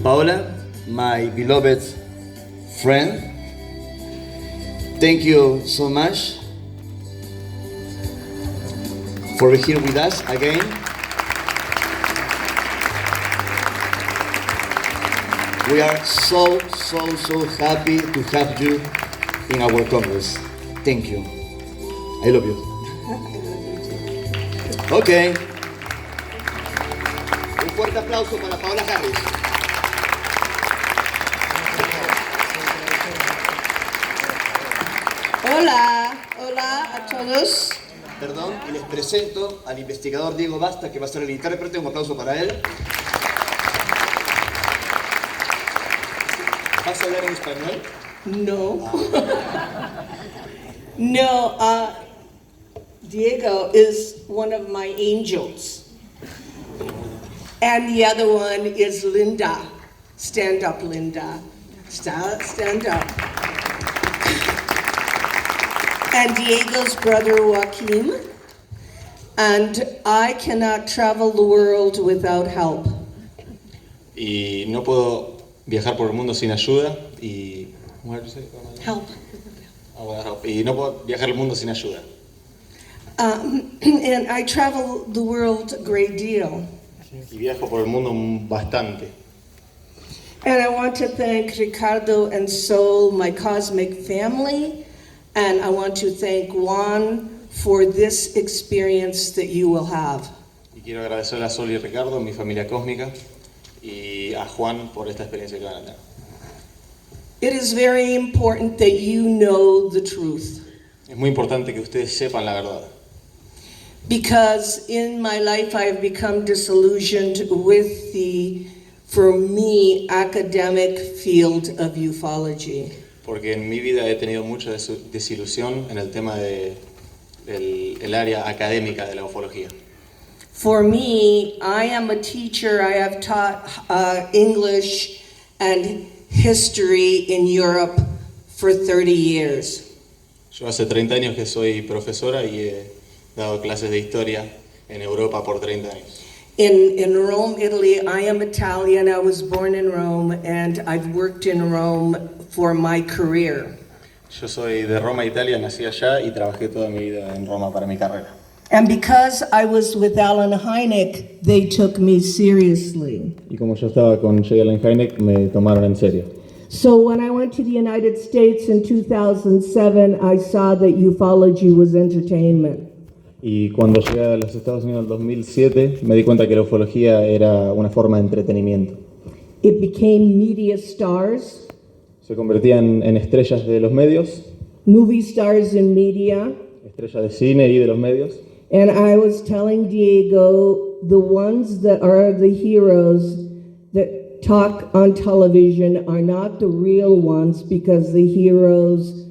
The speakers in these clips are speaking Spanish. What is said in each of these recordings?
Paola, my beloved friend, thank you so much for being here with us again. We are so happy to have you in our Congress. Thank you. I love you. Okay. Un fuerte aplauso para Paola Harris. Hola a todos. Perdón, y les presento al investigador Diego Basta, que va a ser el intérprete. Un aplauso para él. ¿Vas a hablar en español? No. No, Diego is one of my angels. And the other one is Linda. Stand up, Linda. Stand up. And Diego's brother Joaquim. And I cannot travel the world without help. Y no puedo viajar por el mundo sin ayuda y... Help. Y no puedo viajar el mundo sin ayuda. And I travel the world a great deal. Y viajo por el mundo bastante. And I want to thank Ricardo and Sol, my cosmic family, and I want to thank Juan for this experience that you will have. Y quiero agradecer a Sol y Ricardo, mi familia cósmica, y a Juan por esta experiencia que van a tener. It is very important that you know the truth. Es muy importante que ustedes sepan la verdad. Because in my life I have become disillusioned with the, for me, academic field of ufology. Porque en mi vida he tenido mucha desilusión en el tema del área académica de la ufología. For me, I am a teacher. I have taught English and history in Europe for 30 years. Yo hace 30 años que soy profesora y he dado clases de historia en Europa por 30 años. In Rome, Italy, I am Italian. I was born in Rome and I've worked in Rome for my career. Yo soy de Roma, Italia, nací allá y trabajé toda mi vida en Roma para mi carrera. And because I was with Alan Hynek, they took me seriously. Y como yo estaba con J. Allen Hynek, me tomaron en serio. So when I went to the United States in 2007, I saw that ufology was entertainment. Y cuando llegué a los Estados Unidos en 2007, me di cuenta que la ufología era una forma de entretenimiento. It became media stars, Se convertían en estrellas de los medios, movie stars in media. estrellas de cine y de los medios. And I was telling Diego, the ones that are the heroes that talk on television are not the real ones because the heroes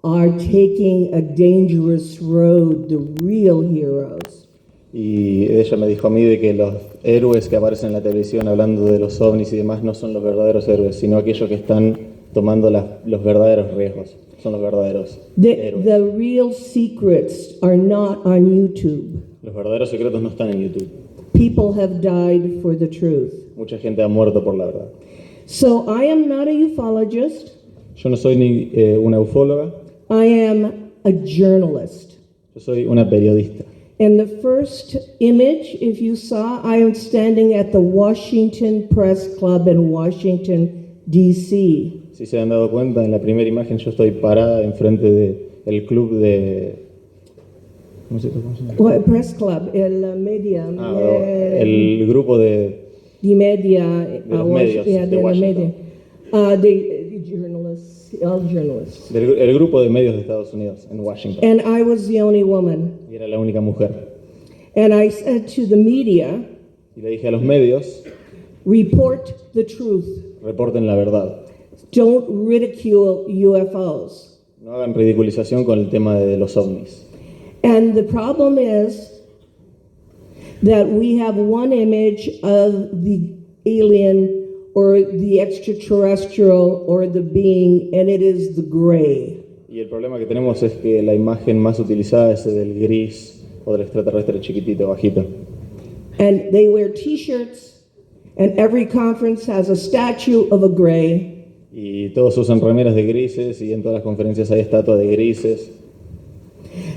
are taking a dangerous road, the real heroes. Y ella me dijo a mí de que los héroes que aparecen en la televisión hablando de los ovnis y demás no son los verdaderos héroes, sino aquellos que están tomando los verdaderos riesgos. Son los verdaderos héroes. The real secrets are not on YouTube. Los verdaderos secretos no están en YouTube. People have died for the truth. Mucha gente ha muerto por la verdad. So I am not a ufologist. Yo no soy ni una ufóloga, I am a journalist. yo soy una periodista. And the first image, if you saw, I am standing at the Washington Press Club in Washington, D.C. Si se han dado cuenta, en la primera imagen yo estoy parada enfrente del club de... ¿Cómo se llama? What, Press Club, el media. El grupo de The media. los medios de la Washington. media. The journalists, all journalists. el grupo de medios de Estados Unidos en Washington. And I was the only woman. Y era la única mujer. And I said to the media, Y le dije a los medios, report the truth. reporten la verdad. Don't ridicule UFOs. No hagan ridiculización con el tema de los ovnis. And the problem is that we have one image of the alien or the extraterrestrial or the being, and it is the gray. Y el problema que tenemos es que la imagen más utilizada es del gris o del extraterrestre chiquitito, bajito. And they wear t-shirts And every conference has a statue of a gray. Y todos usan remeras de grises y en todas las conferencias hay estatuas de grises.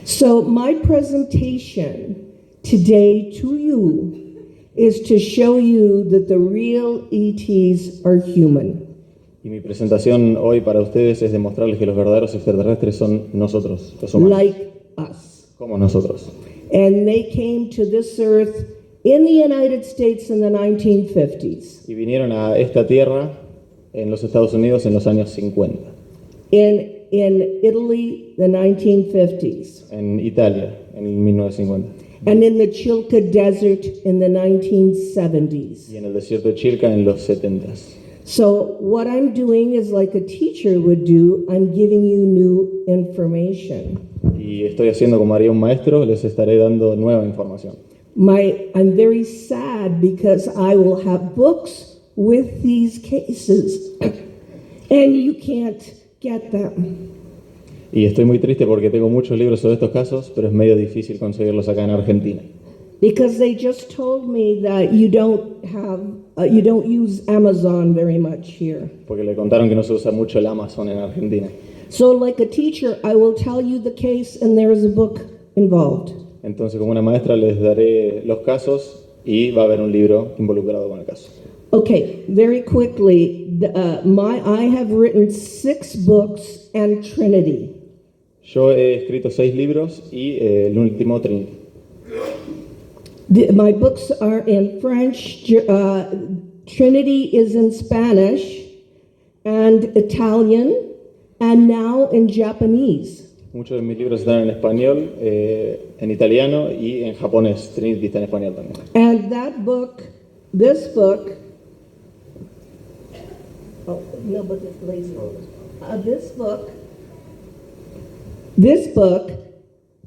So my presentation today to you is to show you that the real ETs are human. Y mi presentación hoy para ustedes es demostrarles que los verdaderos extraterrestres son nosotros, los humanos, Like us. como nosotros. And they came to this earth in the United States in the 1950s. Y vinieron a esta tierra en los Estados Unidos en los años 50. In Italy, the 1950s. En Italia, en 1950. And in the Chilca Desert in the 1970s. Y en el desierto de Chilca en los 70s. So what I'm doing is like a teacher would do, I'm giving you new information. Y estoy haciendo como haría un maestro, les estaré dando nueva información. I'm very sad because I will have books with these cases and you can't get them. Y estoy muy triste porque tengo muchos libros sobre estos casos, pero es medio difícil conseguirlos acá en Argentina. Because they just told me that you don't use Amazon very much here. Porque le contaron que no se usa mucho el Amazon en Argentina. So like a teacher, I will tell you the case and there is a book involved. Entonces, como una maestra, les daré los casos y va a haber un libro involucrado con el caso. Okay, very quickly, I have written 6 books and Trinity. Yo he escrito 6 libros y el último Trinity. My books are in French, Trinity is in Spanish and Italian, and now in Japanese. Muchos de mis libros están en español, en italiano y en japonés. Trinity está en español también. And this book, oh, no, but it's lazy. This book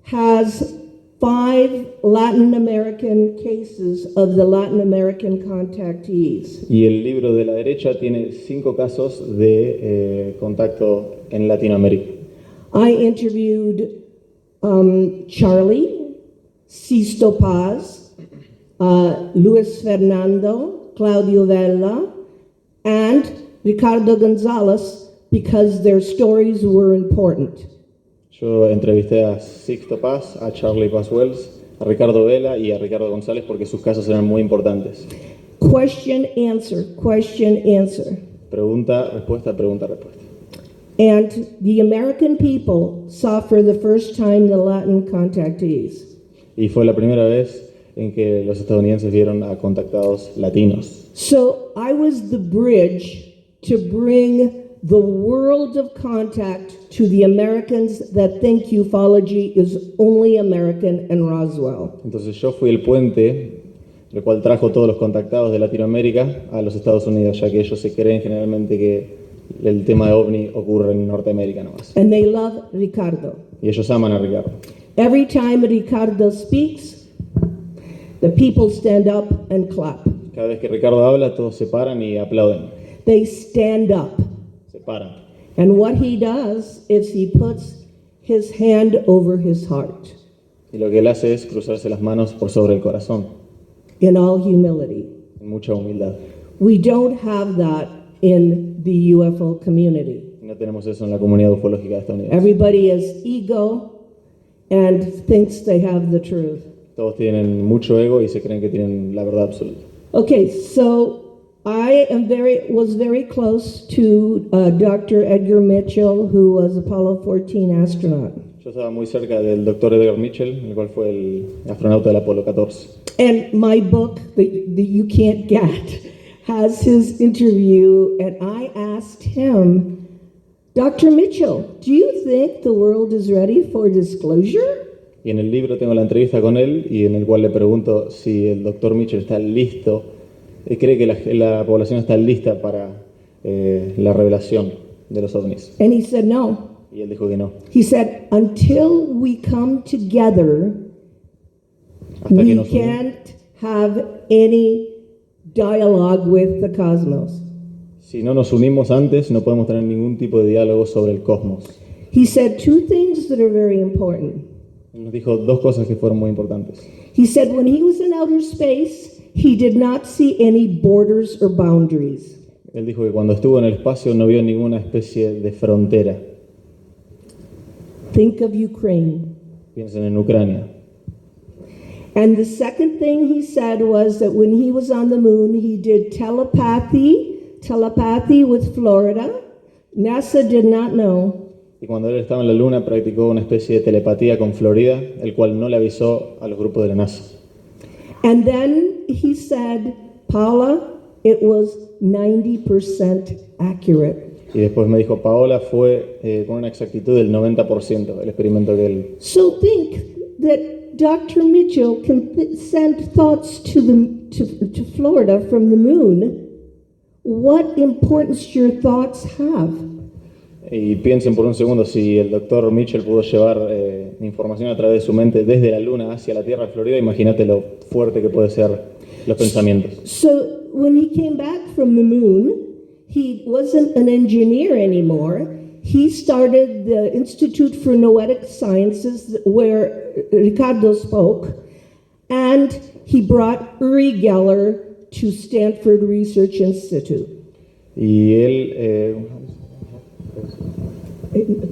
has 5 Latin American cases of the Latin American contactees. Y el libro de la derecha tiene 5 casos de contacto en Latinoamérica. I interviewed Charlie, Sisto Paz, Luis Fernando, Claudio Vela, and Ricardo Gonzalez because their stories were important. Yo entrevisté a Sixto Paz, a Charlie Paz Wells, a Ricardo Vela y a Ricardo González porque sus casos eran muy importantes. Question, answer, question, answer. Pregunta, respuesta, pregunta, respuesta. And the American people saw for the first time the Latin contactees. Y fue la primera vez en que los estadounidenses vieron a contactados latinos. So I was the bridge to bring the world of contact to the Americans that think ufology is only American and Roswell. Entonces yo fui el puente, el cual trajo todos los contactados de Latinoamérica a los Estados Unidos, ya que ellos se creen generalmente que el tema de OVNI ocurre en Norteamérica nomás. And they love Ricardo. Y ellos aman a Ricardo. Every time Ricardo speaks, the people stand up and clap. Cada vez que Ricardo habla, todos se paran y aplauden. They stand up. Se paran. And what he does is he puts his hand over his heart Y lo que él hace es cruzarse las manos por sobre el corazón, in all humility. en mucha humildad. We don't have that in the UFO community. Y no tenemos eso en la comunidad ufológica estadounidense. Everybody is ego and thinks they have the truth. Todos tienen mucho ego y se creen que tienen la verdad absoluta. Okay, so I was very close to Dr. Edgar Mitchell, who was Apollo 14 astronaut. Yo estaba muy cerca del Dr. Edgar Mitchell, el cual fue el astronauta del Apolo 14. And my book that you can't get has his interview, and I asked him, Dr. Mitchell, do you think the world is ready for disclosure? Y en el libro tengo la entrevista con él y en el cual le pregunto si el Dr. Mitchell está listo, cree que la población está lista para la revelación de los ovnis. And he said no. Y él dijo que no. He said, until we come together, Hasta que we nos unimos, can't have any dialogue with the cosmos. si no nos unimos antes, no podemos tener ningún tipo de diálogo sobre el cosmos. He said 2 things that are very important. Él nos dijo 2 cosas que fueron muy importantes. He said when he was in outer space, he did not see any borders or boundaries. Él dijo que cuando estuvo en el espacio no vio ninguna especie de frontera. Think of Ukraine. Piensen en Ucrania. And the second thing he said was that when he was on the moon, he did telepathy with Florida. NASA did not know. Y cuando él estaba en la Luna practicó una especie de telepatía con Florida, el cual no le avisó a los grupos de la NASA. And then he said, Paula, it was 90% accurate. Y después me dijo, Paola, fue con una exactitud del 90% el experimento que él... So think that Dr. Mitchell can send thoughts to Florida from the moon. What importance your thoughts have? Y piensen por un segundo, si el doctor Mitchell pudo llevar información a través de su mente desde la Luna hacia la Tierra de Florida, imagínate lo fuerte que puede ser los pensamientos. So when he came back from the moon, he wasn't an engineer anymore. He started the Institute for Noetic Sciences where Ricardo spoke, and he brought Uri Geller to Stanford Research Institute. Y él...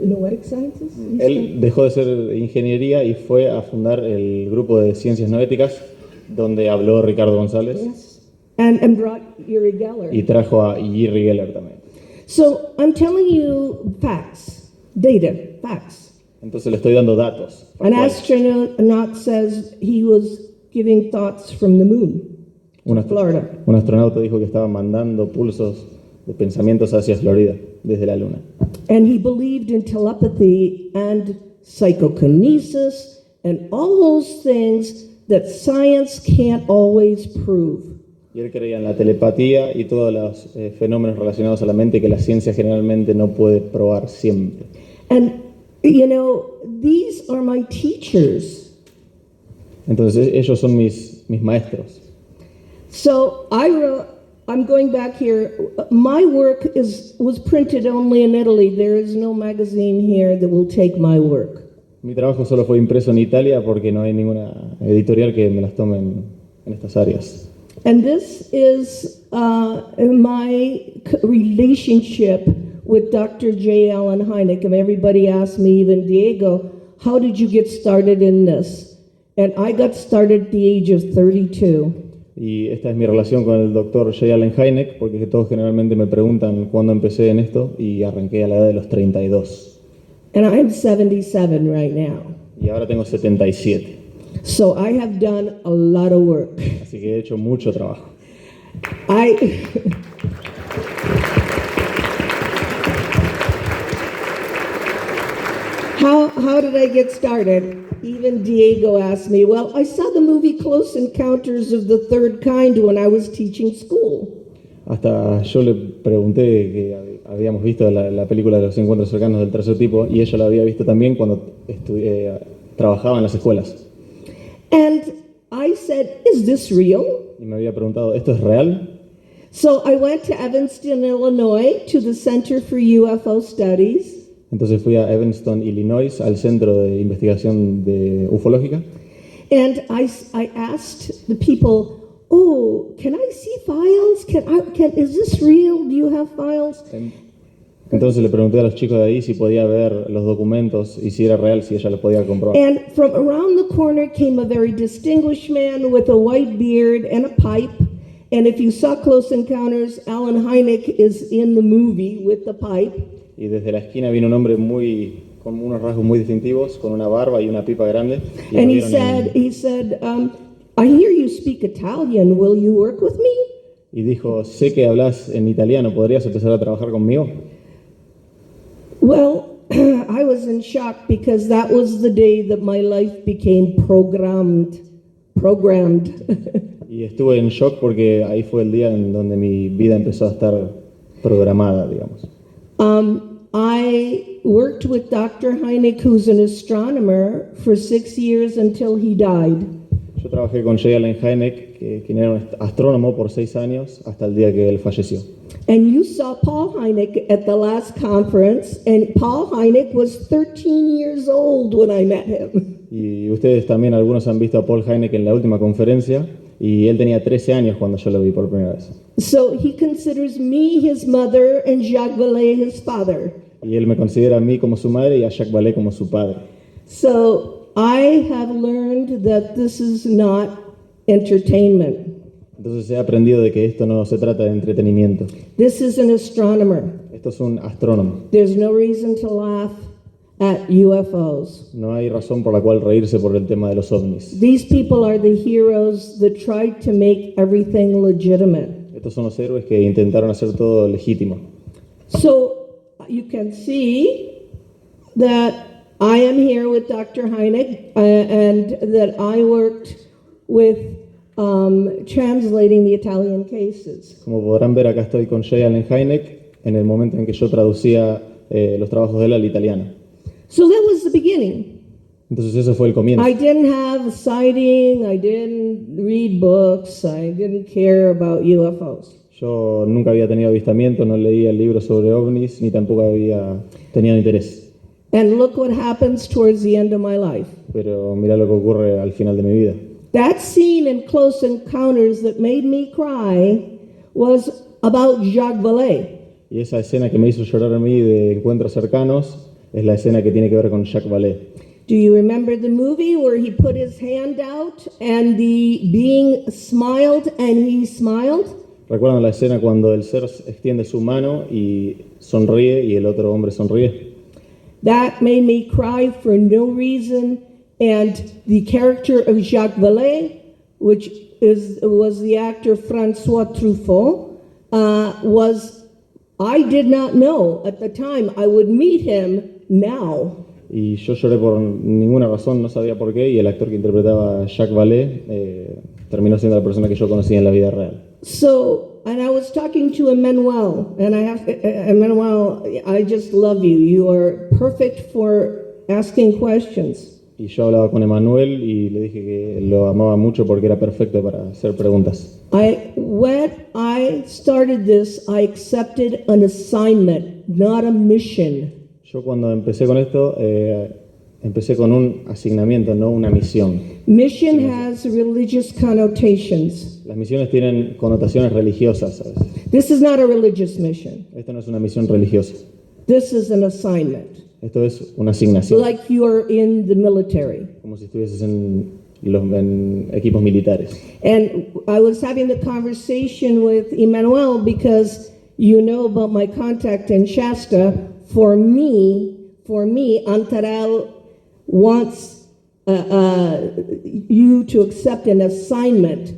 Noetic Sciences? Él dejó de ser ingeniería y fue a fundar el grupo de ciencias noéticas donde habló Ricardo González. Yes. And brought Uri Geller. Y trajo a Uri Geller también. So I'm telling you facts, data, facts. Entonces le estoy dando datos. An astronaut says he was giving thoughts from the moon to Florida. Un astronauta dijo que estaba mandando pulsos de pensamientos hacia Florida desde la Luna. And he believed in telepathy and psychokinesis and all those things that science can't always prove. Y él creía en la telepatía y todos los fenómenos relacionados a la mente que la ciencia generalmente no puede probar siempre. And, you know, these are my teachers. Entonces ellos son mis maestros. So I'm going back here. My work was printed only in Italy. There is no magazine here that will take my work. Mi trabajo solo fue impreso en Italia porque no hay ninguna editorial que me las tome en estas áreas. And this is my relationship with Dr. J. Allen Hynek. And everybody asked me, even Diego, how did you get started in this? And I got started at the age of 32. Y esta es mi relación con el Dr. J. Allen Hynek, porque todos generalmente me preguntan cuándo empecé en esto, y arranqué a la edad de los 32. And I'm 77 right now. Y ahora tengo 77. So I have done a lot of work. Así que he hecho mucho trabajo. How did I get started? Even Diego asked me, well, I saw the movie Close Encounters of the Third Kind when I was teaching school. Hasta yo le pregunté que habíamos visto la película de los encuentros cercanos del tercer tipo, y ella la había visto también cuando trabajaba en las escuelas. And I said, is this real? Y me había preguntado, ¿esto es real? So I went to Evanston, Illinois, to the Center for UFO Studies. Entonces fui a Evanston, Illinois, al Centro de Investigación de Ufológica. And I asked the people, oh, can I see files? Is this real? Do you have files? Entonces le pregunté a los chicos de ahí si podía ver los documentos y si era real, si ella los podía comprobar. And from around the corner came a very distinguished man with a white beard and a pipe. And if you saw Close Encounters, Allen Hynek is in the movie with the pipe. Y desde la esquina vino un hombre con unos rasgos muy distintivos, con una barba y una pipa grande. And he said, I hear you speak Italian. Will you work with me? Y dijo, sé que hablas en italiano, ¿podrías empezar a trabajar conmigo? Well, I was in shock because that was the day that my life became programmed. Y estuve en shock porque ahí fue el día en donde mi vida empezó a estar programada, digamos. I worked with Dr. Hynek, who's an astronomer, for 6 years until he died. Yo trabajé con J. Allen Hynek, quien era un astrónomo por 6 años, hasta el día que él falleció. And you saw Paul Hynek at the last conference, and Paul Hynek was 13 years old when I met him. Y ustedes también, algunos han visto a Paul Hynek en la última conferencia, y él tenía 13 años cuando yo lo vi por primera vez. So he considers me his mother and Jacques Vallée his father. Y él me considera a mí como su madre y a Jacques Vallée como su padre. So I have learned that this is not entertainment. Entonces he aprendido de que esto no se trata de entretenimiento. This is an astronomer. Esto es un astrónomo. There's no reason to laugh at UFOs. No hay razón por la cual reírse por el tema de los ovnis. These people are the heroes that tried to make everything legitimate. Estos son los héroes que intentaron hacer todo legítimo. So you can see that I am here with Dr. Heineck and that I worked with translating the Italian cases. Como podrán ver, acá estoy con J. Allen Hynek en el momento en que yo traducía los trabajos de él al italiano. So that was the beginning. Entonces eso fue el comienzo. I didn't have sighting, I didn't read books, I didn't care about UFOs. Yo nunca había tenido avistamiento, no leía el libro sobre ovnis, ni tampoco había tenido interés. And look what happens towards the end of my life. Pero mira lo que ocurre al final de mi vida. That scene in Close Encounters that made me cry was about Jacques Vallée. Y esa escena que me hizo llorar a mí de Encuentros Cercanos es la escena que tiene que ver con Jacques Vallée. Do you remember the movie where he put his hand out and the being smiled and he smiled? ¿Recuerdan la escena cuando el ser extiende su mano y sonríe y el otro hombre sonríe? That made me cry for no reason, and the character of Jacques Vallée, which was the actor François Truffaut, I did not know at the time I would meet him now. Y yo lloré por ninguna razón, no sabía por qué, y el actor que interpretaba a Jacques Vallée terminó siendo la persona que yo conocí en la vida real. So, and I was talking to Emmanuel, and Emmanuel, I just love you. You are perfect for asking questions. Y yo hablaba con Emanuel y le dije que lo amaba mucho porque era perfecto para hacer preguntas. When I started this, I accepted an assignment, not a mission. Yo cuando empecé con esto, empecé con un asignamiento, no una misión. Mission has religious connotations. Las misiones tienen connotaciones religiosas a veces. This is not a religious mission. Esto no es una misión religiosa. This is an assignment. Esto es una asignación. Like you are in the military. Como si estuvieses en equipos militares. And I was having the conversation with Emmanuel because you know about my contact in Shasta. For me, Antarel wants you to accept an assignment.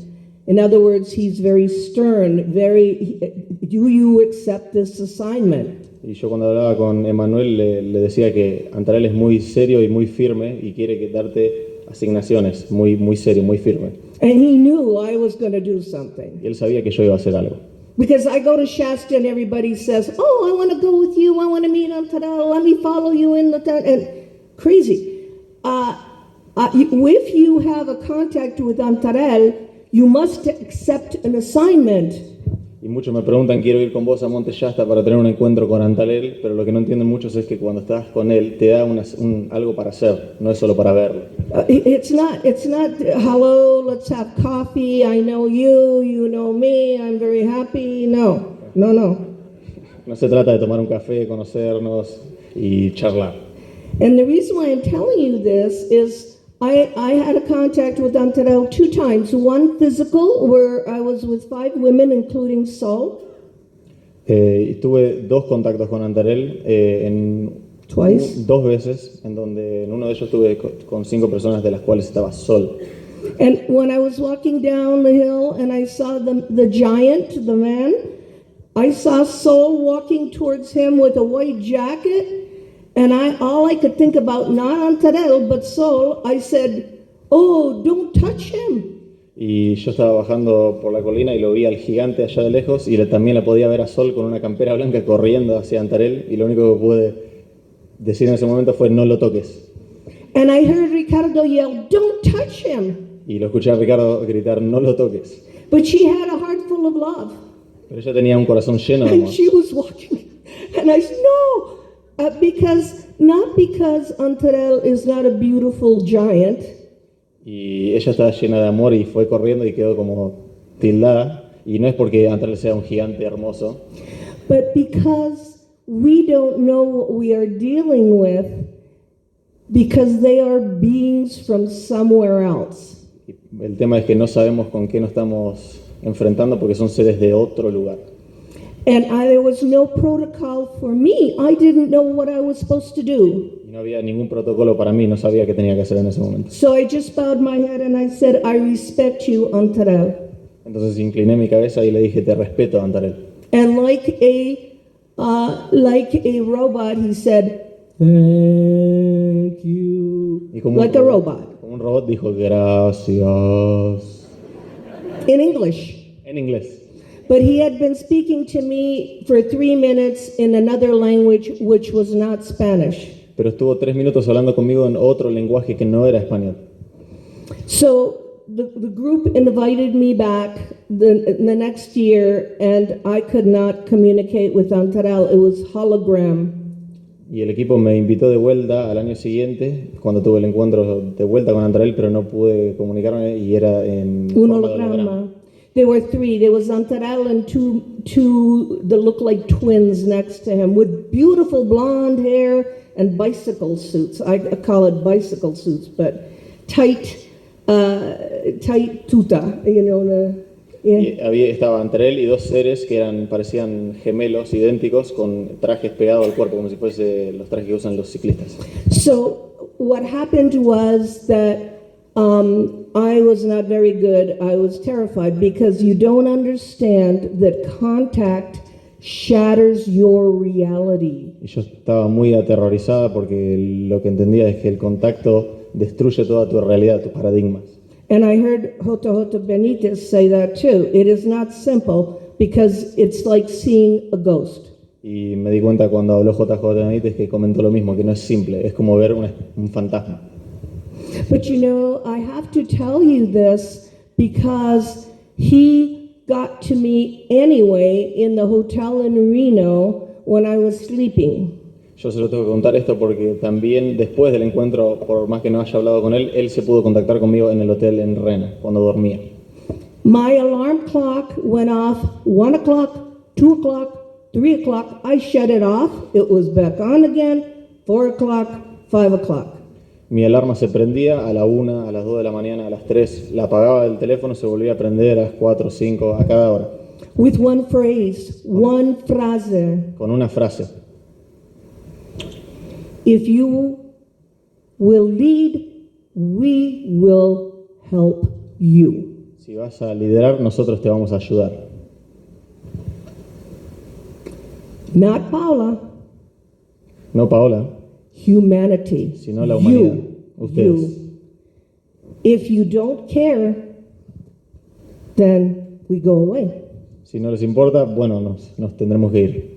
In other words, he's very stern, do you accept this assignment? Y yo cuando hablaba con Emanuel le decía que Antarel es muy serio y muy firme y quiere darte asignaciones, muy serio, muy firme. And he knew I was going to do something. Y él sabía que yo iba a hacer algo. Because I go to Shasta and everybody says, oh, I want to go with you, I want to meet Antarel, let me follow you in the town, and crazy. If you have a contact with Antarel, you must accept an assignment. Y muchos me preguntan, quiero ir con vos a Monte Shasta para tener un encuentro con Antarel, pero lo que no entienden muchos es que cuando estás con él te da algo para hacer, no es solo para verlo. It's not, hello, let's have coffee, I know you, you know me, I'm very happy. No. No se trata de tomar un café, conocernos y charlar. And the reason why I'm telling you this is I had a contact with Antarel 2 times. One physical, where I was with 5 women, including Sol. Tuve 2 contactos con Antarel Twice. 2 veces, en donde en uno de ellos estuve con 5 personas de las cuales estaba Sol. And when I was walking down the hill and I saw the giant, the man, I saw Sol walking towards him with a white jacket. And all I could think about, not Antarel, but Sol, I said, oh, don't touch him. Y yo estaba bajando por la colina y lo vi al gigante allá de lejos y también la podía ver a Sol con una campera blanca corriendo hacia Antarel y lo único que pude decir en ese momento fue no lo toques. And I heard Ricardo yell, don't touch him. Y lo escuché a Ricardo gritar no lo toques. But she had a heart full of love. Pero ella tenía un corazón lleno de And amor. she was walking. And I said, no. Not because Antarel is not a beautiful giant. Y ella estaba llena de amor y fue corriendo y quedó como tildada. Y no es porque Antarel sea un gigante hermoso, but because we don't know what we are dealing with, because they are beings from somewhere else. y el tema es que no sabemos con qué nos estamos enfrentando porque son seres de otro lugar. And there was no protocol for me. I didn't know what I was supposed to do. Y no había ningún protocolo para mí, no sabía qué tenía que hacer en ese momento. So I just bowed my head and I said, I respect you, Antarel. Entonces incliné mi cabeza y le dije, te respeto, Antarel. And like a robot, he said, thank you. Y como Like a robot. Como un robot dijo, gracias. In English. En inglés. But he had been speaking to me for 3 minutes in another language which was not Spanish. Pero estuvo 3 minutos hablando conmigo en otro lenguaje que no era español. So the group invited me back the next year, and I could not communicate with Antarel. It was hologram. Y el equipo me invitó de vuelta al año siguiente, cuando tuve el encuentro de vuelta con Antarel, pero no pude comunicarme y era en Un forma de holograma. holograma. There were 3. There was Antarel and two that looked like twins next to him with beautiful blonde hair and bicycle suits. I call it bicycle suits, but tight tuta, you know. Yeah. Y estaba Antarel y 2 seres que parecían gemelos, idénticos, con trajes pegados al cuerpo, como si fuese los trajes que usan los ciclistas. So what happened was that I was not very good. I was terrified because you don't understand that contact shatters your reality. Y yo estaba muy aterrorizada porque lo que entendía es que el contacto destruye toda tu realidad, tus paradigmas. And I heard Joto Benitez say that too. It is not simple because it's like seeing a ghost. Y me di cuenta cuando habló JJ Benítez que comentó lo mismo, que no es simple, es como ver un fantasma. But you know, I have to tell you this because he got to me anyway in the hotel in Reno when I was sleeping. Yo se lo tengo que contar esto porque también después del encuentro, por más que no haya hablado con él se pudo contactar conmigo en el hotel en Rena, cuando dormía. My alarm clock went off 1 o'clock, 2 o'clock, 3 o'clock. I shut it off. It was back on again, 4 o'clock, 5 o'clock. Mi alarma se prendía a la 1, a las 2 de la mañana, a las 3, la apagaba del teléfono, se volvía a prender a las 4, 5, a cada hora. With one phrase, one frase. Con una frase. If you will lead, we will help you. Si vas a liderar, nosotros te vamos a ayudar. Not Paula. No Paola, Humanity. sino la humanidad. You. Ustedes. You. If you don't care, then we go away. Si no les importa, bueno, nos tendremos que ir.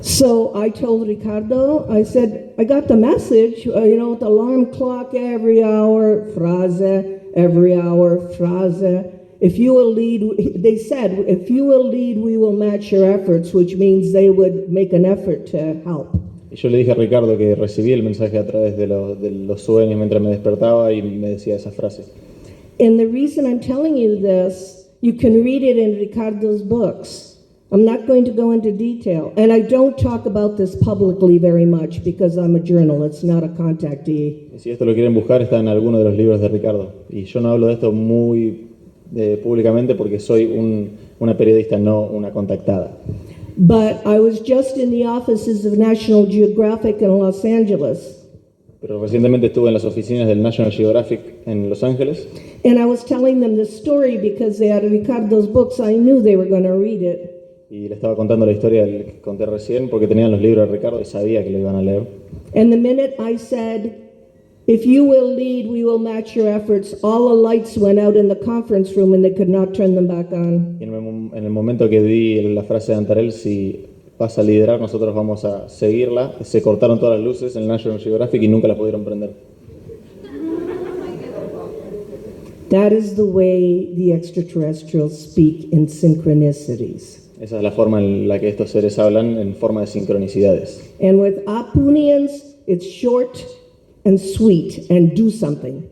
So I told Ricardo, I said, I got the message, the alarm clock every hour, frase, every hour, frase. If you will lead, they said, if you will lead, we will match your efforts, which means they would make an effort to help. Y yo le dije a Ricardo que recibí el mensaje a través de los sueños mientras me despertaba y me decía esa frase. And the reason I'm telling you this, you can read it in Ricardo's books. I'm not going to go into detail. And I don't talk about this publicly very much because I'm a journalist, it's not a contactee. Y si esto lo quieren buscar, está en alguno de los libros de Ricardo. Y yo no hablo de esto muy públicamente porque soy una periodista, no una contactada. But I was just in the offices of National Geographic in Los Angeles. Pero recientemente estuve en las oficinas del National Geographic en Los Ángeles. And I was telling them the story because they had Ricardo's books. I knew they were going to read it. Y le estaba contando la historia que conté recién porque tenían los libros de Ricardo y sabía que lo iban a leer. And the minute I said, if you will lead, we will match your efforts, all the lights went out in the conference room and they could not turn them back on. Y en el momento que di la frase de Antarel, si vas a liderar, nosotros vamos a seguirla, se cortaron todas las luces en el National Geographic y nunca las pudieron prender. That is the way the extraterrestrials speak in synchronicities. Esa es la forma en la que estos seres hablan, en forma de sincronicidades. And with Apunians, it's short and sweet and do something.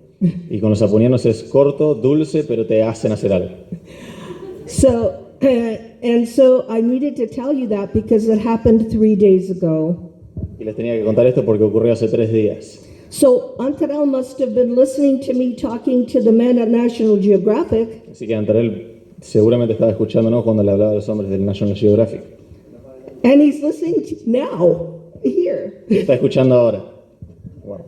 Y con los apunianos es corto, dulce, pero te hacen hacer algo. So, and so I needed to tell you that because it happened 3 days ago. Y les tenía que contar esto porque ocurrió hace 3 días. So Antarel must have been listening to me talking to the men at National Geographic. Así que Antarel seguramente estaba escuchándonos cuando le hablaba a los hombres del National Geographic. And he's listening now, here. Está escuchando ahora. Wow.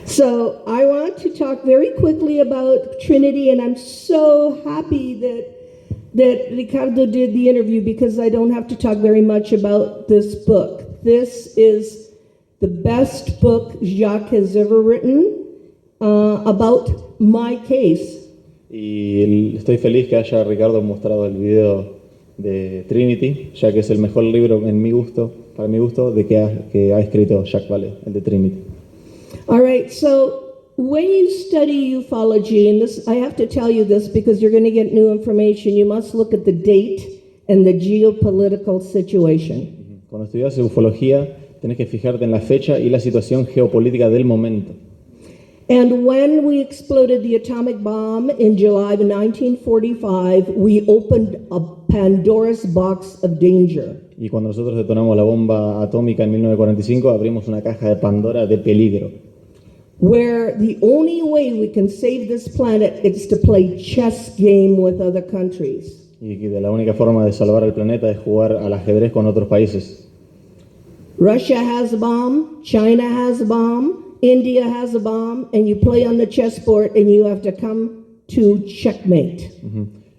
So I want to talk very quickly about Trinity, and I'm so happy that Ricardo did the interview because I don't have to talk very much about this book. This is the best book Jacques has ever written about my case. Y estoy feliz que haya Ricardo mostrado el video de Trinity, ya que es el mejor libro para mi gusto, que ha escrito Jacques Vallée, el de Trinity. All right, so when you study ufology, and this, I have to tell you this because you're going to get new information, you must look at the date and the geopolitical situation. Cuando estudias ufología, tenés que fijarte en la fecha y la situación geopolítica del momento. And when we exploded the atomic bomb in July of 1945, we opened a Pandora's box of danger. Y cuando nosotros detonamos la bomba atómica en 1945, abrimos una caja de Pandora de peligro. Where the only way we can save this planet is to play chess game with other countries. Y que la única forma de salvar el planeta es jugar al ajedrez con otros países. Russia has a bomb, China has a bomb, India has a bomb, and you play on the chessboard and you have to come to checkmate.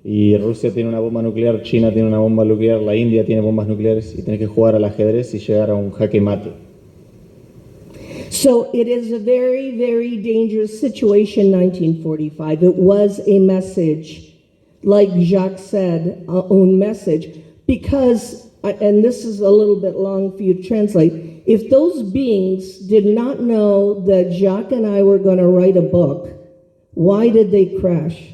Y Rusia tiene una bomba nuclear, China tiene una bomba nuclear, la India tiene bombas nucleares y tenés que jugar al ajedrez y llegar a un jaque mate. So it is a very, very dangerous situation, 1945. It was a message, like Jacques said, our own message, because, and this is a little bit long for you to translate, if those beings did not know that Jacques and I were going to write a book, why did they crash?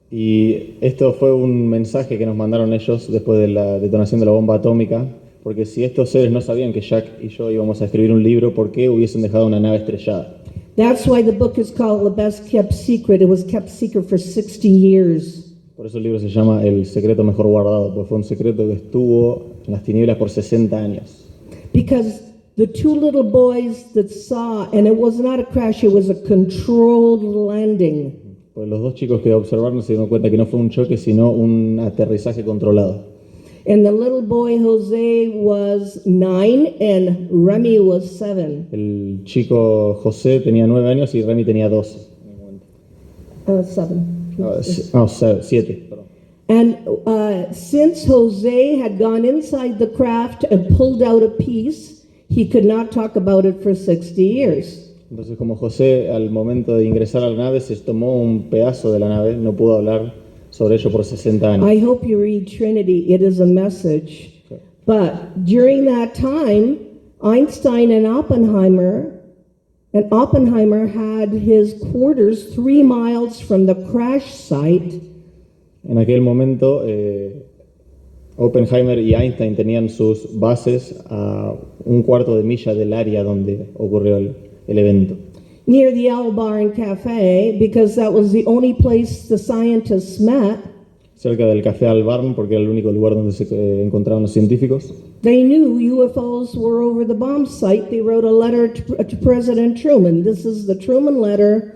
Y esto fue un mensaje que nos mandaron ellos después de la detonación de la bomba atómica, porque si estos seres no sabían que Jacques y yo íbamos a escribir un libro, ¿por qué hubiesen dejado una nave estrellada? That's why the book is called The Best Kept Secret. It was kept secret for 60 years. Por eso el libro se llama El secreto mejor guardado, porque fue un secreto que estuvo en las tinieblas por 60 años. Because the two little boys that saw, and it was not a crash, it was a controlled landing. Pues los dos chicos que observaron se dieron cuenta que no fue un choque, sino un aterrizaje controlado. And the little boy Jose was 9 and Remy was 7. El chico José tenía 9 años y Remy tenía 12. 7. 7. And since Jose had gone inside the craft and pulled out a piece, he could not talk about it for 60 years. Entonces, como José al momento de ingresar a la nave se tomó un pedazo de la nave, no pudo hablar sobre ello por 60 años. I hope you read Trinity. It is a message. Okay. But during that time, Einstein and Oppenheimer had his quarters 3 miles from the crash site. En aquel momento, Oppenheimer y Einstein tenían sus bases a 1/4 de milla del área donde ocurrió el evento. Near the L Bar and Cafe, because that was the only place the scientists met. Cerca del Café Albarn, porque era el único lugar donde se encontraban los científicos. They knew UFOs were over the bomb site. They wrote a letter to President Truman. This is the Truman letter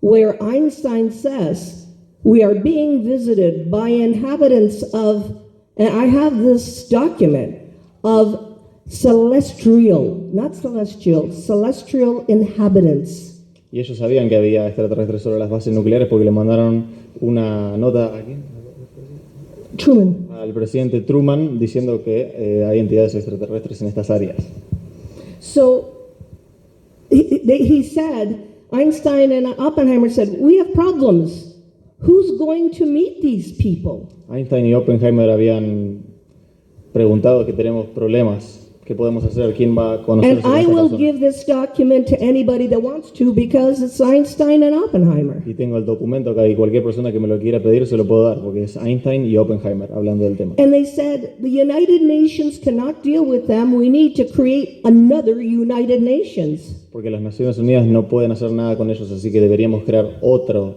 where Einstein says, "We are being visited by inhabitants of," and I have this document, of celestial inhabitants. Y ellos sabían que había extraterrestres sobre las bases nucleares porque le mandaron una nota Truman. al presidente Truman diciendo que hay entidades extraterrestres en estas áreas. So he said, Einstein and Oppenheimer said, "We have problems. Who's going to meet these people?" Einstein y Oppenheimer habían preguntado que tenemos problemas. ¿Qué podemos hacer? ¿Quién va a conocer And I will give this document to anybody that wants to because it's Einstein and Oppenheimer. Y tengo el documento acá y cualquier persona que me lo quiera pedir se lo puedo dar porque es Einstein y Oppenheimer hablando del tema. And they said the United Nations cannot deal with them. We need to create another United Nations. Porque las Naciones Unidas no pueden hacer nada con ellos, así que deberíamos crear otra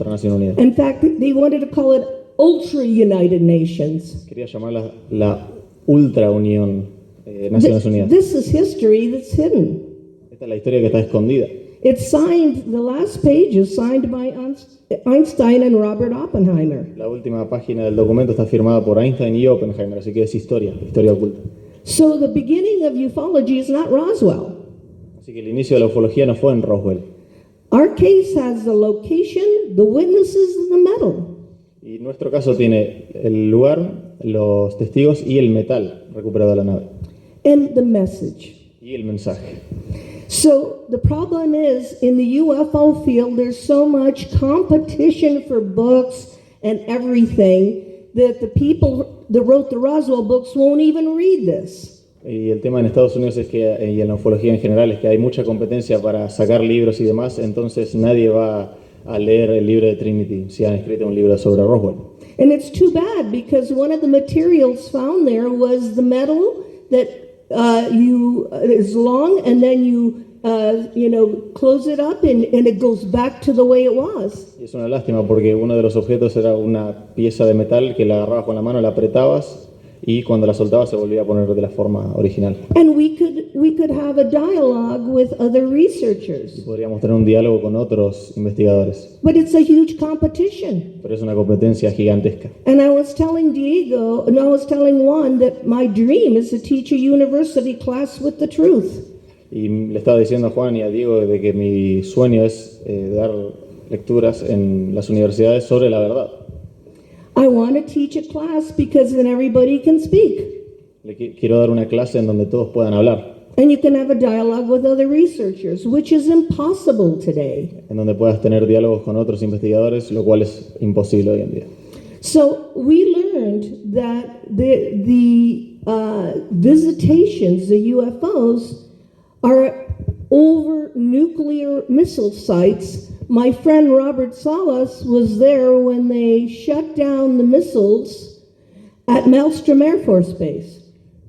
Nación Unida. In fact, they wanted to call it Ultra United Nations. Quería llamarla la Ultra Unión Naciones Unidas. This is history that's hidden. Esta es la historia que está escondida. It's signed, the last page is signed by Einstein and Robert Oppenheimer. La última página del documento está firmada por Einstein y Oppenheimer, así que es historia oculta. So the beginning of ufology is not Roswell. Así que el inicio de la ufología no fue en Roswell. Our case has the location, the witnesses, and the metal. Y nuestro caso tiene el lugar, los testigos y el metal recuperado de la nave. And the message. Y el mensaje. So the problem is, in the UFO field, there's so much competition for books and everything that the people that wrote the Roswell books won't even read this. Y el tema en Estados Unidos es que, y en la ufología en general, es que hay mucha competencia para sacar libros y demás, entonces nadie va a leer el libro de Trinity si han escrito un libro sobre Roswell. And it's too bad because one of the materials found there was the metal that is long, and then you close it up and it goes back to the way it was. Y es una lástima porque uno de los objetos era una pieza de metal que la agarrabas con la mano, la apretabas y cuando la soltabas se volvía a poner de la forma original. And we could have a dialogue with other Y researchers. podríamos tener un diálogo con otros investigadores. But it's a huge competition. Pero es una competencia gigantesca. And I was telling Juan that my dream is to teach a university class with the truth. Y le estaba diciendo a Juan y a Diego de que mi sueño es dar lecturas en las universidades sobre la verdad. I want to teach a class because then everybody can speak. Quiero dar una clase en donde todos puedan hablar, And you can have a dialogue with other researchers, which is impossible today. en donde puedas tener diálogos con otros investigadores, lo cual es imposible hoy en día. So we learned that the visitations, the UFOs, are over nuclear missile sites. My friend Robert Salas was there when they shut down the missiles at Maelstrom Air Force Base.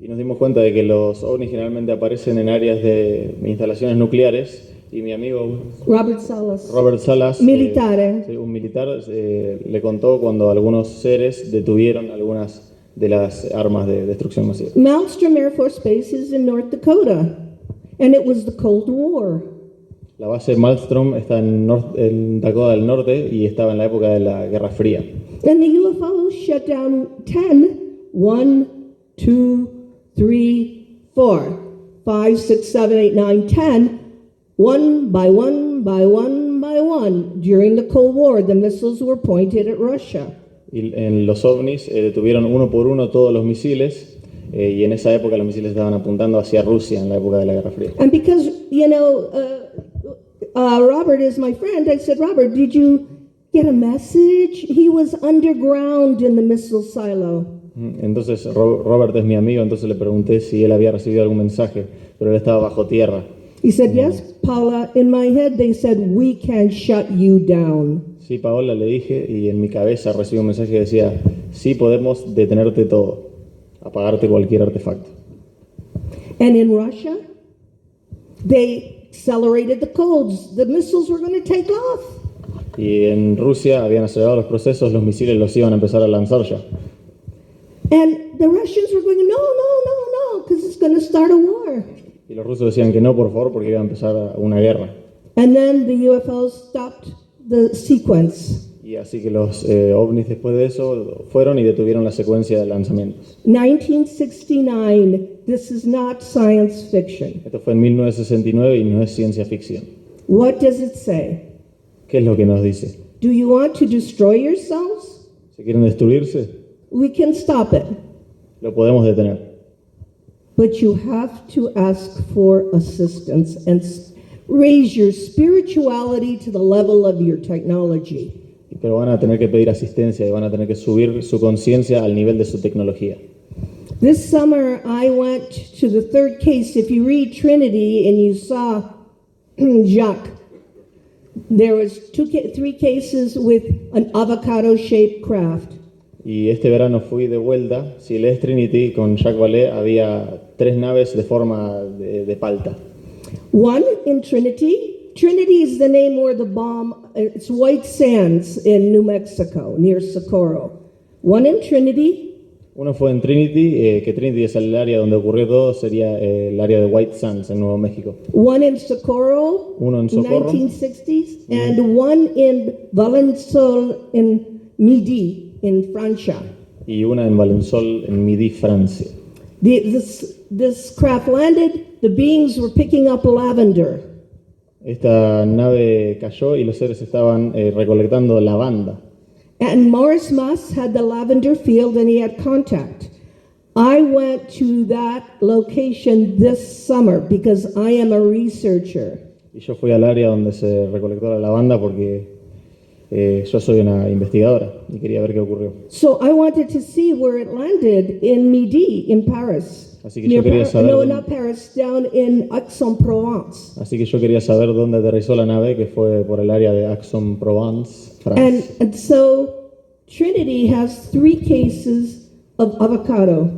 Y nos dimos cuenta de que los ovnis generalmente aparecen en áreas de instalaciones nucleares y mi amigo Robert Salas. Robert Salas, Militare. un militar, le contó cuando algunos seres detuvieron algunas de las armas de destrucción masiva. Maelstrom Air Force Base is in North Dakota, and it was the Cold War. La base Maelstrom está en Dakota del Norte y estaba en la época de la Guerra Fría. And the UFOs shut down 1, 2, 3, 4, 5, 6, 7, 8, 9, 10, one by one by one by one. During the Cold War, the missiles were pointed at Russia. Y en los ovnis detuvieron uno por uno todos los misiles y en esa época los misiles estaban apuntando hacia Rusia en la época de la Guerra Fría. And because, Robert is my friend, I said, Robert, did you get a message? He was underground in the missile silo. Entonces Robert es mi amigo, entonces le pregunté si él había recibido algún mensaje, pero él estaba bajo tierra. He said, yes, Paula, in my head they said, we can shut you down. Sí, Paola, le dije, y en mi cabeza recibí un mensaje que decía, sí, podemos detenerte todo, apagarte cualquier artefacto. And in Russia, they accelerated the codes. The missiles were going to take off. Y en Rusia habían acelerado los procesos, los misiles los iban a empezar a lanzar ya. And the Russians were going, no, because it's going to start a war. Y los rusos decían que no, por favor, porque iba a empezar una guerra. And then the UFOs stopped the sequence. Y así que los ovnis después de eso fueron y detuvieron la secuencia de lanzamientos. 1969, this is not science fiction. Esto fue en 1969 y no es ciencia ficción. What does it say? ¿Qué es lo que nos dice? Do you want to destroy yourselves? ¿Se quieren destruirse? We can stop it. Lo podemos detener. But you have to ask for assistance and raise your spirituality to the level of your technology. Pero van a tener que pedir asistencia y van a tener que subir su conciencia al nivel de su tecnología. This summer, I went to the third case. If you read Trinity and you saw Jacques, there was three cases with an avocado-shaped craft. Y este verano fui de vuelta. Si lees Trinity con Jacques Vallée, había 3 naves de forma de palta. One in Trinity. Trinity is the name where the bomb, it's White Sands in New Mexico, near Socorro. One in Trinity. Uno fue en Trinity, que Trinity es el área donde ocurrió todo, sería el área de White Sands en Nuevo México. One in Socorro, Uno en Socorro, 1960s, and one in Valençol in Midi, in Francia. Y una en Valençol, en Midi, Francia. This craft landed, the beings were picking up lavender. Esta nave cayó y los seres estaban recolectando lavanda. And Morris Musk had the lavender field and he had contact. I went to that location this summer because I am a researcher. Y yo fui al área donde se recolectó la lavanda porque yo soy una investigadora y quería ver qué ocurrió. So I wanted to see where it landed in Midi, in Paris. Así que yo quería saber. No, not Paris, down in Aix-en-Provence. Así que yo quería saber dónde aterrizó la nave, que fue por el área de Aix-en-Provence, Francia. And so Trinity has 3 cases of avocado.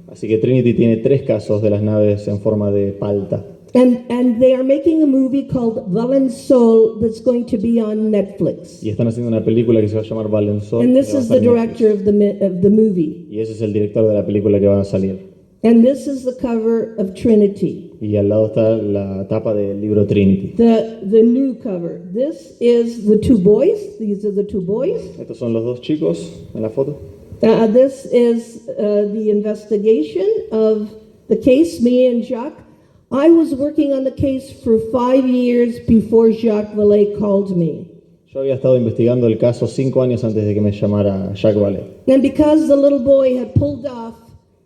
Así que Trinity tiene 3 casos de las naves en forma de palta. And they are making a movie called Valençol that's going to be on Netflix. Y están haciendo una película que se va a llamar Valençol. And this is the director of the movie. Y ese es el director de la película que va a salir. And this is the cover of Trinity. Y al lado está la tapa del libro Trinity. The new cover. This is the 2 boys. These are the 2 boys. Estos son los 2 chicos en la foto. This is the investigation of the case, me and Jacques. I was working on the case for 5 years before Jacques Vallée called me. Yo había estado investigando el caso 5 años antes de que me llamara Jacques Vallée. And because the little boy had pulled off,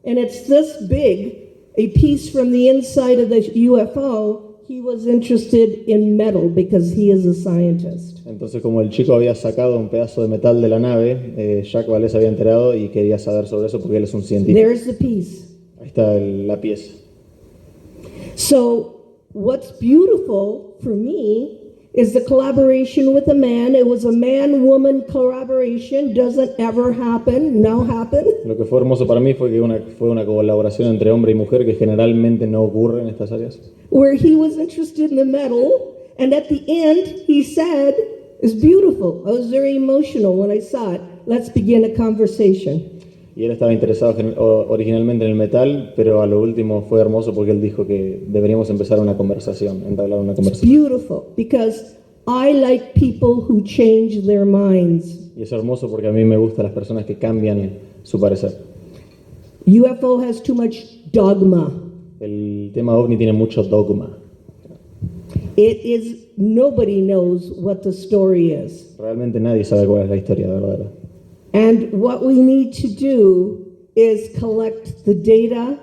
and it's this big, a piece from the inside of the UFO, he was interested in metal because he is a scientist. Entonces, como el chico había sacado un pedazo de metal de la nave, Jacques Vallée se había enterado y quería saber sobre eso porque él es un científico. There's the piece. Ahí está la pieza. So, what's beautiful for me is the collaboration with a man. It was a man-woman collaboration. Doesn't ever happen, now happen. Lo que fue hermoso para mí fue que fue una colaboración entre hombre y mujer que generalmente no ocurre en estas áreas. Where he was interested in the metal, and at the end he said, it's beautiful. I was very emotional when I saw it. Let's begin a conversation. Y él estaba interesado originalmente en el metal, pero a lo último fue hermoso porque él dijo que deberíamos empezar una conversación, entablar una It's conversación. beautiful because I like people who change their minds. Y es hermoso porque a mí me gustan las personas que cambian su parecer. UFO has too much dogma. El tema ovni tiene mucho dogma. Nobody knows what the story is. Realmente nadie sabe cuál es la historia verdadera. And what we need to do is collect the data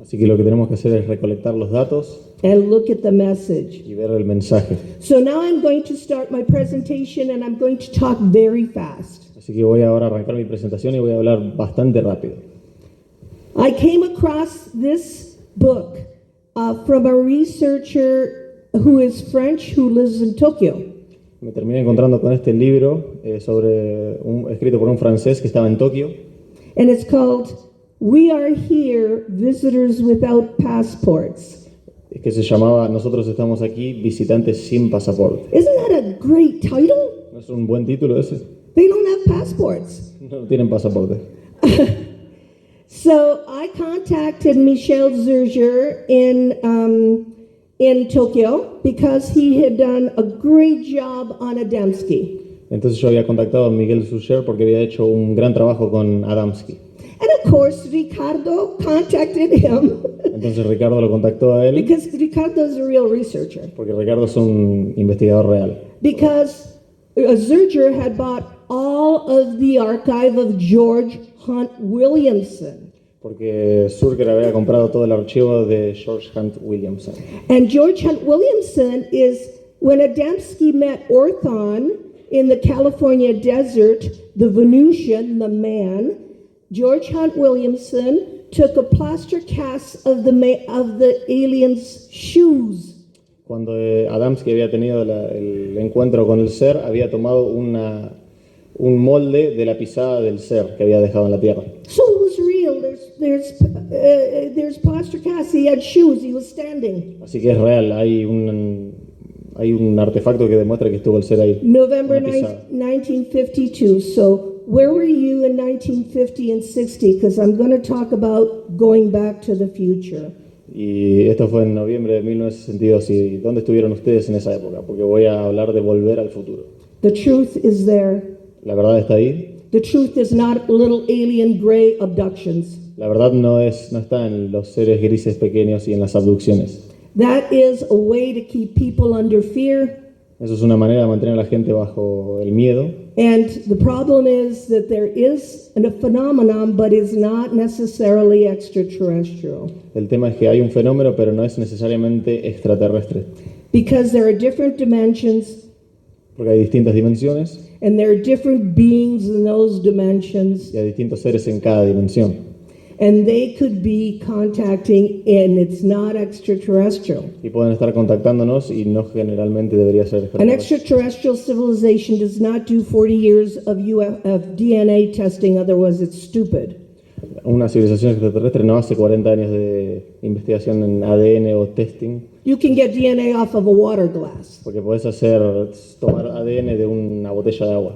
Así que lo que tenemos que hacer es recolectar los datos and look at the message. y ver el mensaje. So now I'm going to start my presentation and I'm going to talk very fast. Así que voy ahora a arrancar mi presentación y voy a hablar bastante rápido. I came across this book from a researcher who is French who lives in Tokyo. Me terminé encontrando con este libro escrito por un francés que estaba en Tokio. And it's called We Are Here, Visitors Without Passports. Que se llamaba Nosotros estamos aquí, visitantes sin pasaporte. Isn't that a great title? ¿No es un buen título ese? They don't have passports. No tienen pasaporte. So I contacted Michel Zurger in Tokyo because he had done a great job on Adamski. Entonces yo había contactado a Miguel Sucher porque había hecho un gran trabajo con Adamski. And of course, Ricardo contacted him Entonces Ricardo lo contactó a él because Ricardo is a real researcher. porque Ricardo es un investigador real. Because Zurger had bought all of the archive of George Hunt Williamson. Porque Zurcher había comprado todo el archivo de George Hunt Williamson. And George Hunt Williamson is, when Adamski met Orthon in the California desert, the Venusian, the man, George Hunt Williamson took a plaster cast of the alien's shoes. Cuando Adamski había tenido el encuentro con el ser, había tomado un molde de la pisada del ser que había dejado en la tierra. So it was real. There's plaster cast. He had shoes. He was standing. Así que es real, hay un artefacto que demuestra que estuvo el ser ahí. November una pisada. 1952. So where were you in 1950 and 60? Because I'm going to talk about going back to the future. Y esto fue en noviembre de 1962. ¿Y dónde estuvieron ustedes en esa época? Porque voy a hablar de volver al futuro. The truth is there. La verdad está ahí. The truth is not little alien gray abductions. La verdad no está en los seres grises pequeños y en las abducciones. That is a way to keep people under fear. Eso es una manera de mantener a la gente bajo el miedo. And the problem is that there is a phenomenon, but it's not necessarily extraterrestrial. El tema es que hay un fenómeno, pero no es necesariamente extraterrestre. Because there are different dimensions, Porque hay distintas dimensiones and there are different beings in those dimensions, y hay distintos seres en cada dimensión. and they could be contacting, and it's not extraterrestrial. Y pueden estar contactándonos y no generalmente debería ser An extraterrestre. extraterrestrial civilization does not do 40 years of DNA testing, otherwise it's stupid. Una civilización extraterrestre no hace 40 años de investigación en ADN o testing, You can get DNA off of a water glass. porque podés tomar ADN de una botella de agua.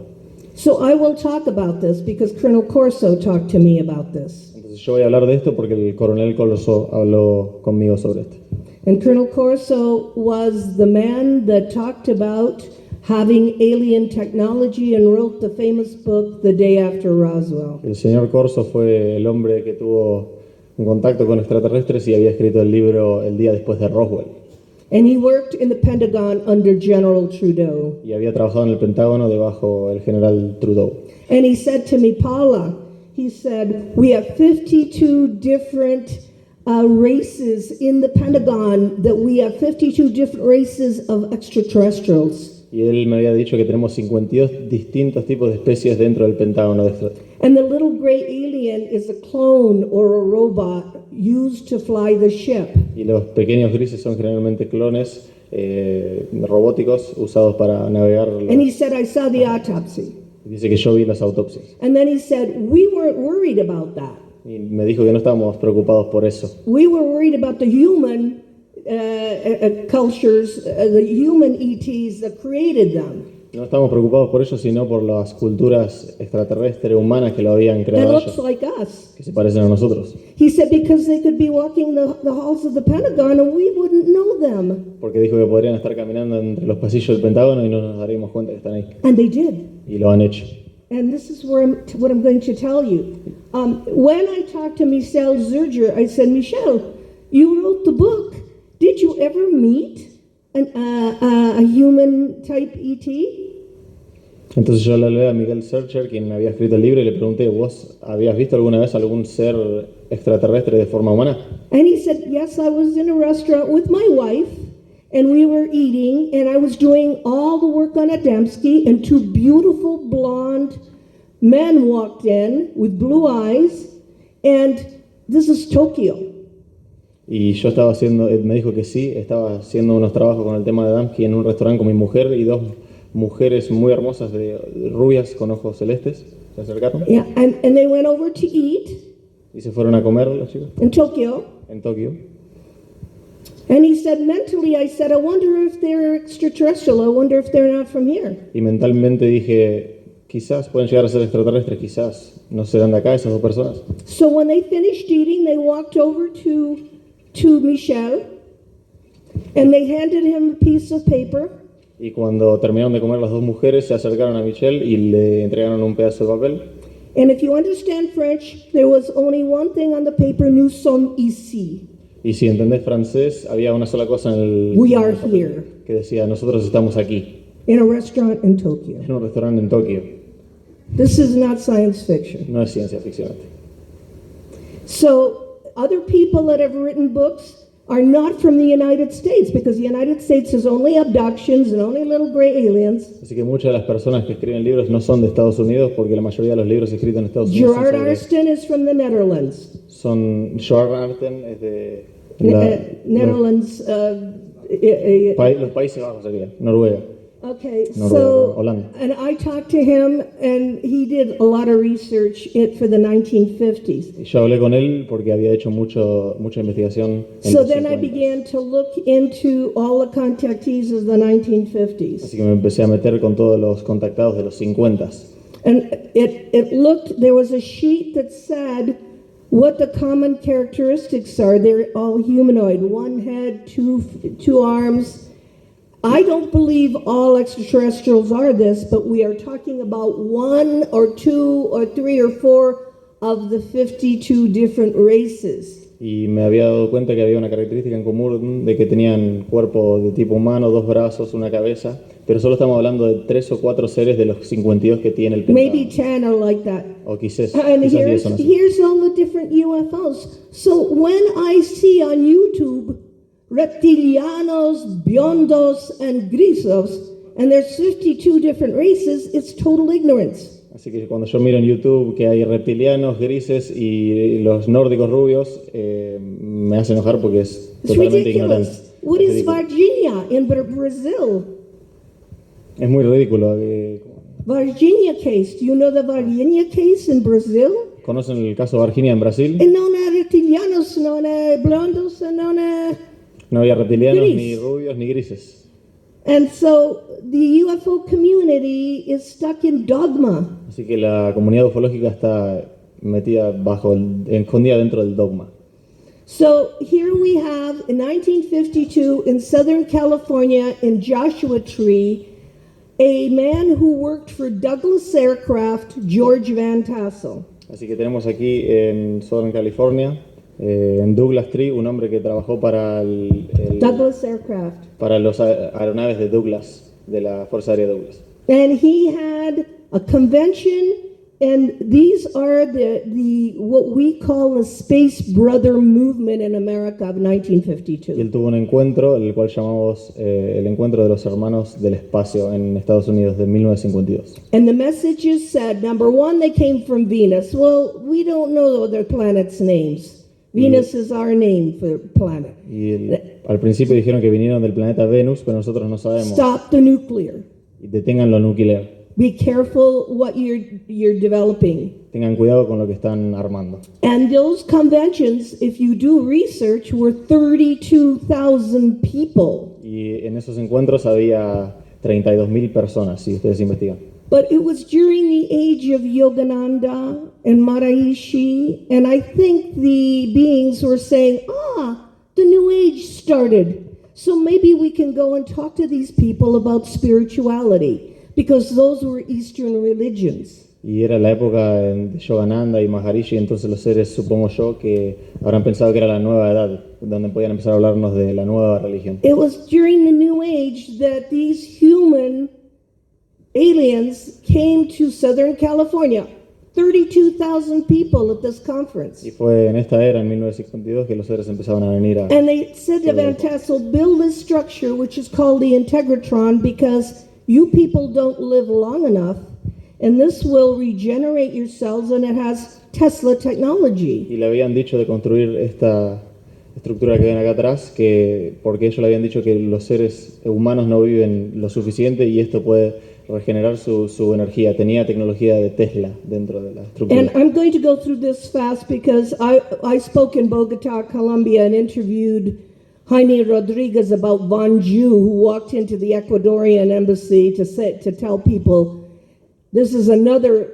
So I will talk about this because Colonel Corso talked to me about this. Entonces yo voy a hablar de esto porque el coronel Corso habló conmigo sobre esto. And Colonel Corso was the man that talked about having alien technology and wrote the famous book The Day After Roswell. El señor Corso fue el hombre que tuvo un contacto con extraterrestres y había escrito el libro El día después de Roswell. And he worked in the Pentagon under General Trudeau. Y había trabajado en el Pentágono debajo el general Trudeau. And he said to me, Paula, he said, we have 52 different races in the Pentagon, that we have 52 different races of extraterrestrials. Y él me había dicho que tenemos 52 distintos tipos de especies dentro del Pentágono de extraterrestres. And the little gray alien is a clone or a robot used to fly the ship. Y los pequeños grises son generalmente clones robóticos usados para navegar. And he said, I saw the autopsy. Dice que yo vi las autopsias. And then he said, we weren't worried about that. Y me dijo que no estábamos preocupados por eso. We were worried about the human cultures, the human ETs that created them. No estamos preocupados por ello, sino por las culturas extraterrestres humanas que lo habían That creado looks ellos, like us. que se parecen a nosotros. He said, because they could be walking the halls of the Pentagon and we wouldn't know them. Porque dijo que podrían estar caminando entre los pasillos del Pentágono y no nos daríamos cuenta que están ahí. And they did. Y lo han hecho. And this is what I'm going to tell you. When I talked to Michelle Zurger, I said, Michelle, you wrote the book. Did you ever meet a human type ET? Entonces yo le hablé a Miguel Searcher, quien había escrito el libro, y le pregunté, ¿vos habías visto alguna vez algún ser extraterrestre de forma humana? And he said, yes, I was in a restaurant with my wife, and we were eating, and I was doing all the work on Adamski, and two beautiful blonde men walked in with blue eyes, and this is Tokyo. Y yo estaba haciendo, me dijo que sí, estaba haciendo unos trabajos con el tema de Adamski en un restaurante con mi mujer y dos mujeres muy hermosas, rubias con ojos celestes, se acercaron. Yeah, and they went over to eat Y se fueron a comer los chicos in Tokyo. en Tokio. And he said, mentally, I said, I wonder if they're extraterrestrial. I wonder if they're not from here. Y mentalmente dije, quizás pueden llegar a ser extraterrestres, quizás no serán de acá esas dos personas. So when they finished eating, they walked over to Michel, and they handed him a piece of paper. Y cuando terminaron de comer las dos mujeres, se acercaron a Michelle y le entregaron un pedazo de papel. And if you understand French, there was only one thing on the paper, nous sommes ici. Y si entendés francés, había una sola cosa en el We are papel, here. que decía, nosotros estamos aquí, In a restaurant in Tokyo. en un restaurante en Tokio. This is not science fiction. No es ciencia ficción. So other people that have written books are not from the United States, because the United States is only abductions and only little gray aliens. Así que muchas de las personas que escriben libros no son de Estados Unidos, porque la mayoría de los libros escritos en Estados Unidos Gerard Arsten is from the Netherlands. Gerard Arsten es de Netherlands. los Países Bajos, sería Noruega. Okay, Noruega, so, Holanda. and I talked to him, and he did a lot of research for the 1950s. Y yo hablé con él porque había hecho mucha investigación en So los then I 50. began to look into all the contactees of the 1950s. Así que me empecé a meter con todos los contactados de los 50s. And there was a sheet that said what the common characteristics are. They're all humanoid, one head, two arms. I don't believe all extraterrestrials are this, but we are talking about one or two or three or four of the 52 different races. Y me había dado cuenta que había una característica en común de que tenían cuerpo de tipo humano, 2 brazos, una cabeza, pero solo estamos hablando de 3 o 4 seres de los 52 que tiene el Maybe Pentágono. 10 are like that. O quizás And 10 son así. here's all the different UFOs. So when I see on YouTube reptilianos, biondos, and grisos, and there's 52 different races, it's total ignorance. Así que cuando yo miro en YouTube que hay reptilianos, grises y los nórdicos rubios, me hace enojar porque es It's totalmente ignorante. ridiculous. What Es is ridículo. Virginia in Brazil? Es muy ridículo. Virginia case. Do you know the Virginia case in Brazil? ¿Conocen el caso de Virginia en Brasil? And no reptilianos, no blondos, no. No había reptilianos, Gris. ni rubios, ni grises. And so the UFO community is stuck in dogma. Así que la comunidad ufológica está metida escondida dentro del dogma. So here we have, in 1952, in Southern California, in Joshua Tree, a man who worked for Douglas Aircraft, George Van Tassel. Así que tenemos aquí en Southern California, en Douglas Tree, un hombre que trabajó para Douglas Aircraft. para los aeronaves de Douglas, de la Fuerza Aérea Douglas. And he had a convention, and these are the what we call the Space Brother movement in America of Y 1952. él tuvo un encuentro, el cual llamamos el Encuentro de los Hermanos del Espacio en Estados Unidos de 1952. And the messages said, number one, they came from Venus. Well, we don't know their planets' names. Venus is our name for planet. Y al principio dijeron que vinieron del planeta Venus, pero nosotros no sabemos. Stop the nuclear. Y detengan lo nuclear. Be careful what you're developing. Tengan cuidado con lo que están armando. And those conventions, if you do research, were 32,000 people. Y en esos encuentros había 32.000 personas, si ustedes investigan. But it was during the age of Yogananda and Maharishi, and I think the beings were saying, the new age started. So maybe we can go and talk to these people about spirituality, because those were Eastern religions. Y era la época de Yogananda y Maharishi, entonces los seres, supongo yo, que habrán pensado que era la nueva edad, donde podían empezar a hablarnos de la nueva religión. It was during the New Age that these human aliens came to Southern California. 32,000 people at this conference. Y fue en esta era, en 1952, que los seres empezaban a venir a... And they said to Van Tassel, build this structure, which is called the Integratron, because you people don't live long enough, and this will regenerate your cells, and it has Tesla technology. Y le habían dicho de construir esta estructura que ven acá atrás, porque ellos le habían dicho que los seres humanos no viven lo suficiente y esto puede regenerar su energía. Tenía tecnología de Tesla dentro de la estructura. And I'm going to go through this fast because I spoke in Bogota, Colombia, and interviewed Jaime Rodriguez about Von Ju, who walked into the Ecuadorian embassy to tell people this is another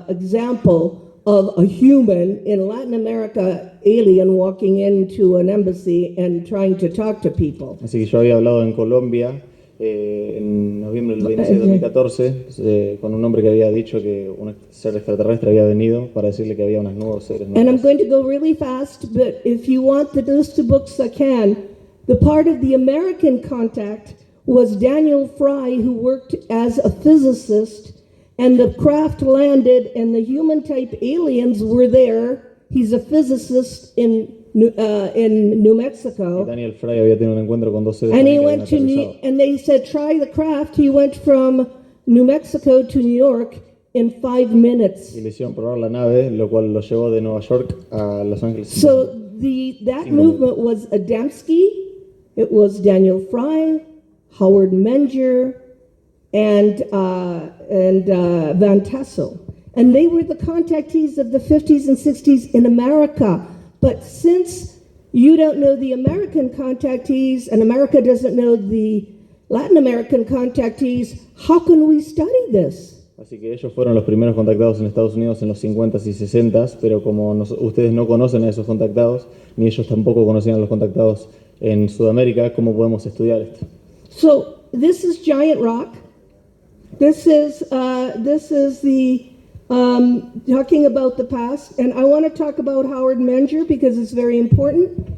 example of a human in Latin America, alien, walking into an embassy and trying to talk to people. Así que yo había hablado en Colombia en noviembre del 26 de 2014 con un hombre que había dicho que un ser extraterrestre había venido para decirle que había unos nuevos seres And I'm nuevos. going to go really fast, but if you want the list of books, I can. The part of the American contact was Daniel Fry, who worked as a physicist, and the craft landed, and the human-type aliens were there. He's a physicist in New Mexico. Daniel Fry había tenido un encuentro con dos seres And he también que went to habían New, aterrizado. and they said, try the craft. He went from New Mexico to New York in 5 minutes. Y le hicieron probar la nave, lo cual lo llevó de Nueva York a Los Ángeles. So that movement was Adamski, it was Daniel Fry, Howard Menger, and Van Tassel. And they were the contactees of the 50s and 60s in America. But since you don't know the American contactees and America doesn't know the Latin American contactees, how can we study this? Así que ellos fueron los primeros contactados en Estados Unidos en los 50s y 60s, pero como ustedes no conocen a esos contactados, ni ellos tampoco conocían a los contactados en Sudamérica, ¿cómo podemos estudiar esto? So this is Giant Rock. This is the talking about the past, and I want to talk about Howard Menger because it's very important.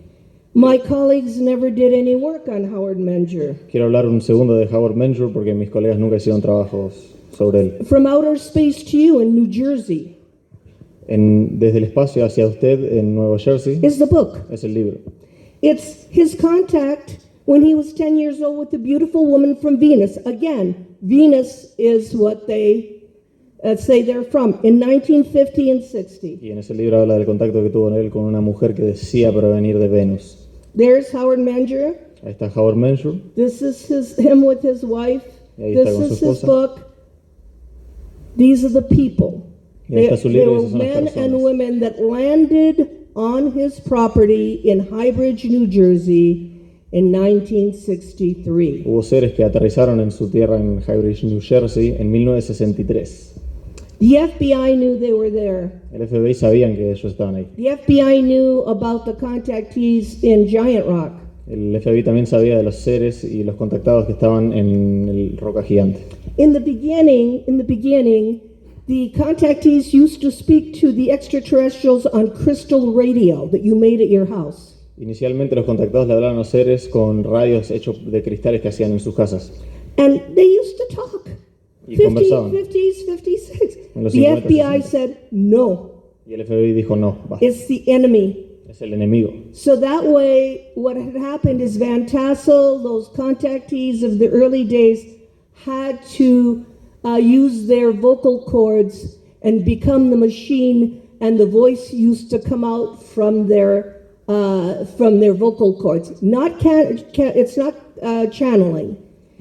My colleagues never did any work on Howard Menger. Quiero hablar un segundo de Howard Menger porque mis colegas nunca hicieron trabajos sobre él. From Outer Space to You in New Jersey Desde el espacio hacia usted en Nueva Jersey is the book. es el libro. It's his contact when he was 10 years old with a beautiful woman from Venus. Again, Venus is what they say they're from, in 1950 and 60. Y en ese libro habla del contacto que tuvo él con una mujer que decía provenir de Venus. There's Howard Menger. Ahí está Howard Menger. This is him with his wife. Y ahí está This con su is his esposa. book. These are the people. Y ahí está su They libro y were esas son las men and personas. women that landed on his property in Highbridge, New Jersey in 1963. Hubo seres que aterrizaron en su tierra en Highbridge, New Jersey en 1963. The FBI knew they were there. El FBI sabían que ellos estaban ahí. The FBI knew about the contactees in Giant Rock. El FBI también sabía de los seres y los contactados que estaban en el Roca Gigante. In the beginning, the contactees used to speak to the extraterrestrials on crystal radio that you made at your house. Inicialmente los contactados le hablaban a los seres con radios hechos de cristales que hacían en sus casas. And they used to talk. Y conversaban. 50s, 56. En los The 50s, FBI 60s. said no. Y el FBI dijo no, basta. It's the enemy. Es el enemigo. So that way, what had happened is Van Tassel, those contactees of the early days, had to use their vocal cords and become the machine, and the voice used to come out from their vocal cords. It's not channeling.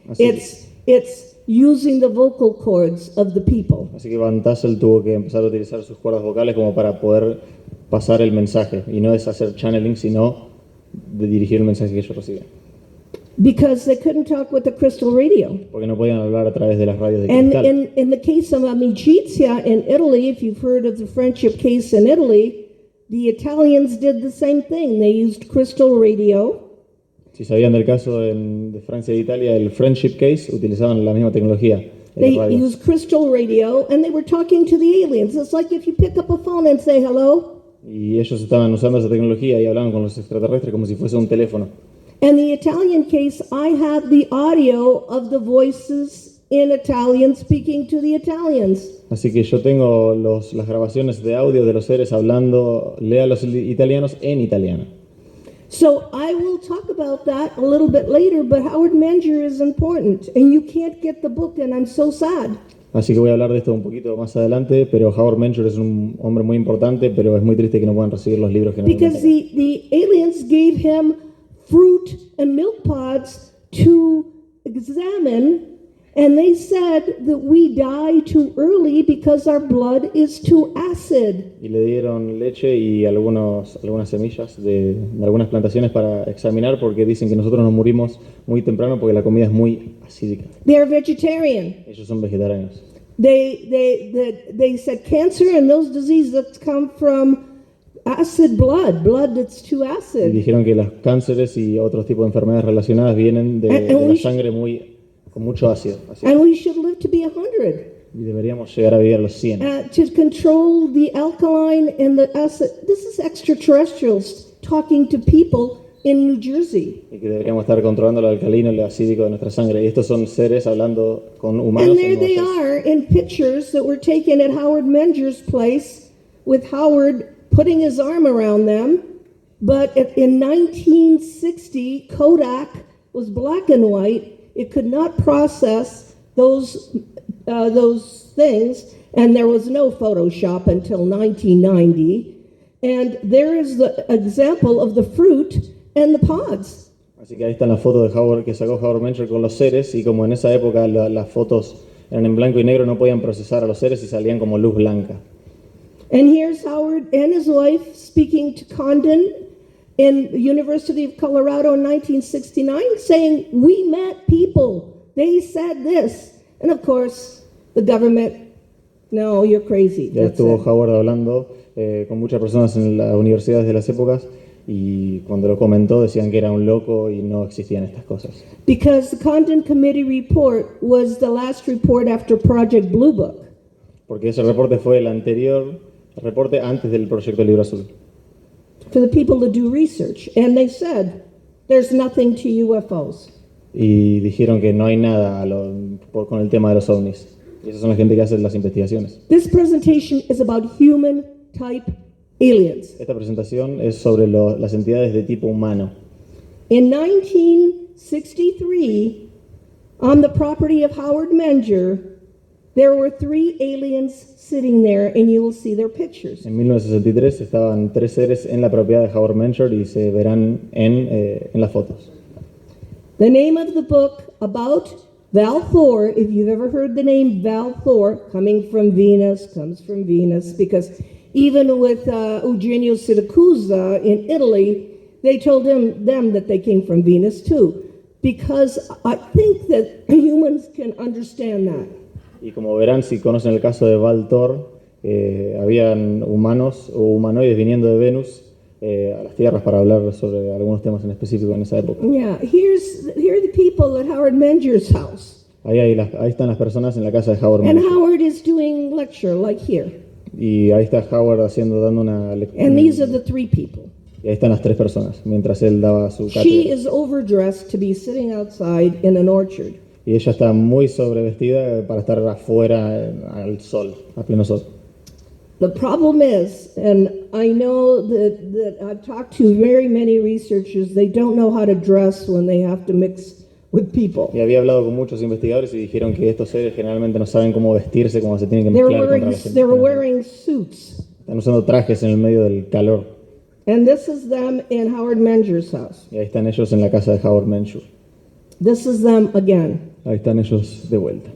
Así It's using the vocal cords of the people. Así que Van Tassel tuvo que empezar a utilizar sus cuerdas vocales como para poder pasar el mensaje. Y no es hacer channeling, sino de dirigir el mensaje que ellos reciben. Because they couldn't talk with the crystal radio. Porque no podían hablar a través de las radios de And cristal. in the case of Amicizia in Italy, if you've heard of the friendship case in Italy, the Italians did the same thing. They used crystal radio. Si sabían del caso de Francia e Italia, el Friendship Case, utilizaban la misma tecnología. They radios. used crystal radio, and they were talking to the aliens. It's like if you pick up a phone and say hello. Y ellos estaban usando esa tecnología y hablaban con los extraterrestres como si fuese un teléfono. And the Italian case, I have the audio of the voices in Italian speaking to the Italians. Así que yo tengo las grabaciones de audio de los seres hablando, a los italianos en italiano. So I will talk about that a little bit later, but Howard Menger is important, and you can't get the book, and I'm so sad. Así que voy a hablar de esto un poquito más adelante, pero Howard Menger es un hombre muy importante, pero es muy triste que no puedan recibir los libros que Because the aliens gave him fruit and milk pods to examine, and they said that we die too early because our blood is too acid. Y le dieron leche y algunas semillas de algunas plantaciones para examinar porque dicen que nosotros nos morimos muy temprano porque la comida es muy acídica. They're vegetarian. Ellos son vegetarianos. They said cancer and those diseases that come from acid blood that's too Y acid. dijeron que los cánceres y otros tipos de enfermedades relacionadas vienen de la sangre con mucho ácido. And we should live to be 100. Y deberíamos llegar a vivir a los 100. To control the alkaline and the acid. This is extraterrestrials talking to people in New Jersey. Y que deberíamos estar controlando el alcalino y el acídico de nuestra sangre. Y estos son seres hablando con humanos. And there en they Nueva Jersey. are in pictures that were taken at Howard Menger's place with Howard putting his arm around them. But in 1960, Kodak was black and white. It could not process those things, and there was no Photoshop until 1990. And there is the example of the fruit and the pods. Así que ahí están las fotos de Howard que sacó Howard Mencher con los seres, y como en esa época las fotos eran en blanco y negro, no podían procesar a los seres y salían como luz blanca. And here's Howard and his wife speaking to Condon in the University of Colorado in 1969, saying, "We met people. They said this." And of course, the government, "No, you're crazy." Ya estuvo Howard hablando con muchas personas en las universidades de las épocas, y cuando lo comentó decían que era un loco y no existían estas cosas. Because the Condon Committee report was the last report after Project Blue Book. Porque ese reporte fue el anterior reporte antes del proyecto Libro Azul. For the people to do research. And they said, there's nothing to UFOs. Y dijeron que no hay nada con el tema de los ovnis. Y esas son la gente que hace las investigaciones. This presentation is about human type aliens. Esta presentación es sobre las entidades de tipo humano. In 1963, on the property of Howard Menger, there were 3 aliens sitting there, and you will see their pictures. En 1963 estaban 3 seres en la propiedad de Howard Mencher y se verán en las fotos. The name of the book about Val Thor, if you've ever heard the name Val Thor, comes from Venus, because even with Eugenio Siracusa in Italy, they told them that they came from Venus too, because I think that humans can understand that. Y como verán, si conocen el caso de Val Thor, habían humanos o humanoides viniendo de Venus a las tierras para hablar sobre algunos temas en específico en esa época. Yeah, here are the people at Howard Menger's house. Ahí están las personas en la casa de Howard And Mencher. Howard is doing lecture like here. Y ahí está Howard dando una lectura. And these are the 3 people. Y ahí están las 3 personas, mientras él daba su She cátedra. is overdressed to be sitting outside in an orchard. Y ella está muy sobrevestida para estar afuera al sol, a pleno sol. The problem is, and I know that I've talked to very many researchers, they don't know how to dress when they have to mix with people. Y había hablado con muchos investigadores y dijeron que estos seres generalmente no saben cómo vestirse, cómo se tienen que They mezclar contra la gente. were wearing suits. Están usando trajes en el medio del calor. And this is them in Howard Menger's house. Y ahí están ellos en la casa de Howard Mencher. This is them again. Ahí están ellos de vuelta.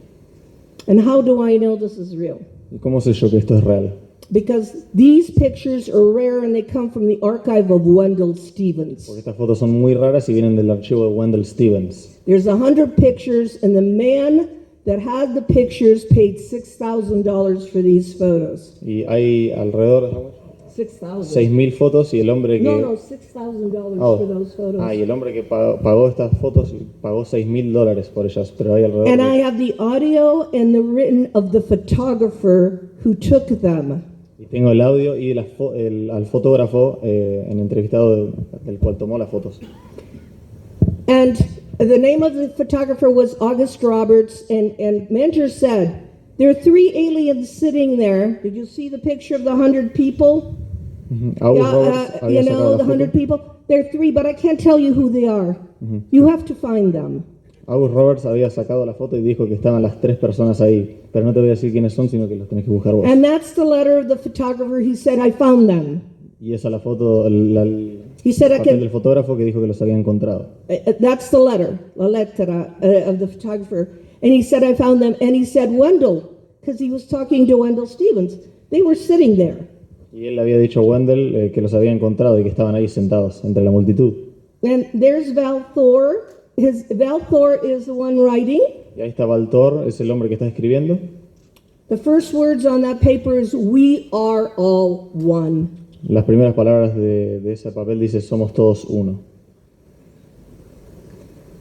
And how do I know this is real? ¿Y cómo sé yo que esto es real? Because these pictures are rare and they come from the archive of Wendell Stevens. Porque estas fotos son muy raras y vienen del archivo de Wendell Stevens. There's 100 pictures, and the man that had the pictures paid $6,000 for these photos. Y hay alrededor 6,000. 6.000 fotos y el hombre que... No, $6,000 Oh. for those photos. y el hombre que pagó estas fotos pagó $6.000 por ellas, pero hay alrededor And de... I have the audio and the written of the photographer who took them. Y tengo el audio y al fotógrafo en entrevistado del cual tomó las fotos. And the name of the photographer was August Roberts, and Mentor said, there are 3 aliens sitting there. Did you see the picture of the 100 people? August Roberts había You sacado know, la the 100 foto. people? There are 3, but I can't tell you who they are. You have to find them. August Roberts había sacado la foto y dijo que estaban las 3 personas ahí, pero no te voy a decir quiénes son, sino que los tenés que buscar vos. And that's the letter of the photographer. He said, I found them. Y esa la foto, el He said, I papel del can, fotógrafo que dijo que los había encontrado. that's the letter, la lettera of the photographer. And he said, I found them. And he said, Wendell, because he was talking to Wendell Stevens. They were sitting there. Y él le había dicho a Wendell que los había encontrado y que estaban ahí sentados entre la multitud. And there's Val Thor. Val Thor is the one writing. Y ahí está Val Thor, es el hombre que está escribiendo. The first words on that paper is, we are all one. Las primeras palabras de ese papel dice, somos todos uno.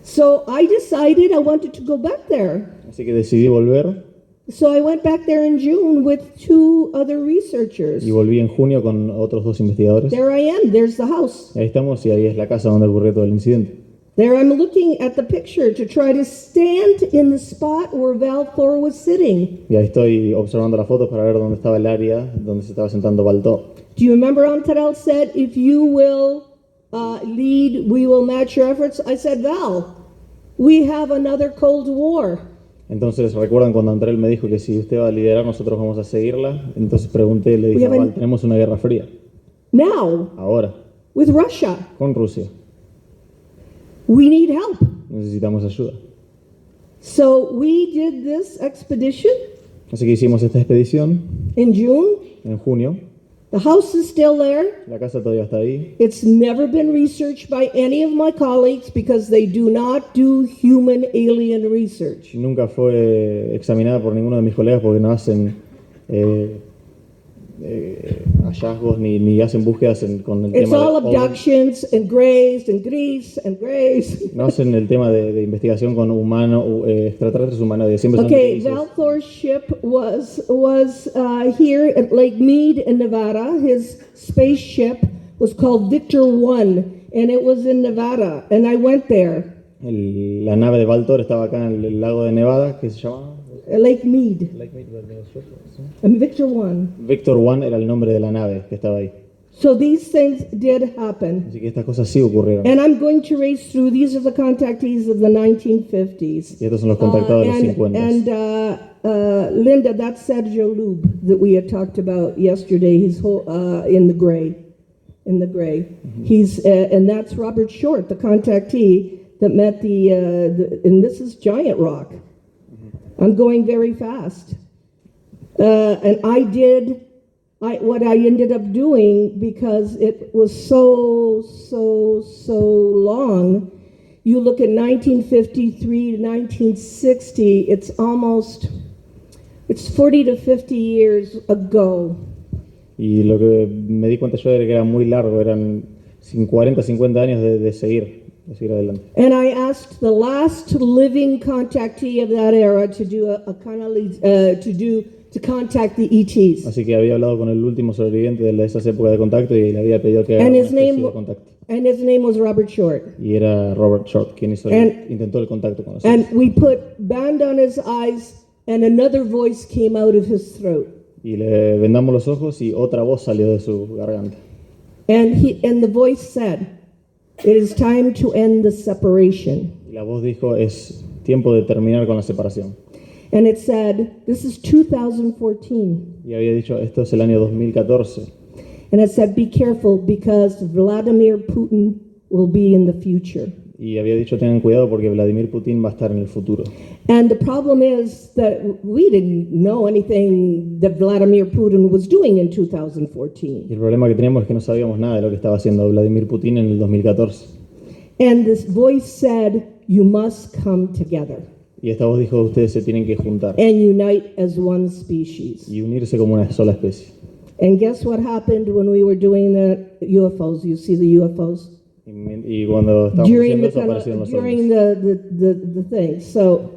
So I decided I wanted to go back there. Así que decidí volver So I went back there in June with 2 other researchers. y volví en junio con otros 2 investigadores. There I am. There's the house. Y ahí estamos y ahí es la casa donde ocurrió todo el incidente. There I'm looking at the picture to try to stand in the spot where Val Thor was sitting. Y ahí estoy observando las fotos para ver dónde estaba el área donde se estaba sentando Val Thor. Do you remember Antarel said, if you will lead, we will match your efforts. I said, Val, we have another Cold War. Entonces, ¿recuerdan cuando entré él me dijo que si usted va a liderar, nosotros vamos a seguirla? Entonces pregunté, le dije, Val, tenemos una guerra fría. Now, Ahora, with Russia, con Rusia. we need help. Necesitamos ayuda. So we did this expedition Así que hicimos esta expedición in June. en junio. The house is still there. La casa todavía está ahí. It's never been researched by any of my colleagues because they do not do human alien research. Nunca fue examinada por ninguno de mis colegas porque no hacen hallazgos ni hacen búsquedas con el It's tema all de abductions and grays and Greece and grays. no hacen el tema de investigación con extraterrestres humanoides. Siempre son Okay, grises. Val Thor's ship was here at Lake Mead in Nevada. His spaceship was called Victor 1, and it was in Nevada, and I went there. La nave de Val Thor estaba acá en el lago de Nevada, que se llama Lake Mead. And Victor 1. Victor 1 era el nombre de la nave que estaba ahí. So these things did happen. Así que estas cosas sí ocurrieron. And I'm going to race through. These are the contactees of the 1950s. Y estos son los contactados de los 50. And Linda, that's Sergio Lube that we had talked about yesterday. He's in the gray. In the gray. He's and that's Robert Short, the contactee that met and this is Giant Rock. I'm going very fast. And what I ended up doing, because it was so long, you look at 1953 to 1960, it's 40 to 50 years ago. Y lo que me di cuenta yo era que era muy largo, eran 40, 50 años de seguir adelante. And I asked the last living contactee of that era to do to contact the ETs. Así que había hablado con el último sobreviviente de esas épocas de contacto y le había pedido que haga una especie de contacto. And his name was Robert Short. Y era Robert Short quien intentó el contacto con nosotros. And we put band on his eyes, and another voice came out of his throat. Y le vendamos los ojos y otra voz salió de su garganta. And the voice said, "It is time to end the separation." Y la voz dijo, es tiempo de terminar con la separación. And it said, "This is 2014." Y había dicho, esto es el año 2014. And it said, "Be careful because Vladimir Putin will be in the future." Y había dicho, tengan cuidado porque Vladimir Putin va a estar en el futuro. And the problem is that we didn't know anything that Vladimir Putin was doing in 2014. Y el problema que teníamos es que no sabíamos nada de lo que estaba haciendo Vladimir Putin en el 2014. And this voice said, "You must come together." Y esta voz dijo, ustedes se tienen que juntar And unite as one species. y unirse como una sola especie. And guess what happened when we were doing the UFOs? You see the UFOs? Y cuando estábamos haciendo eso aparecieron los during ovnis. the thing. So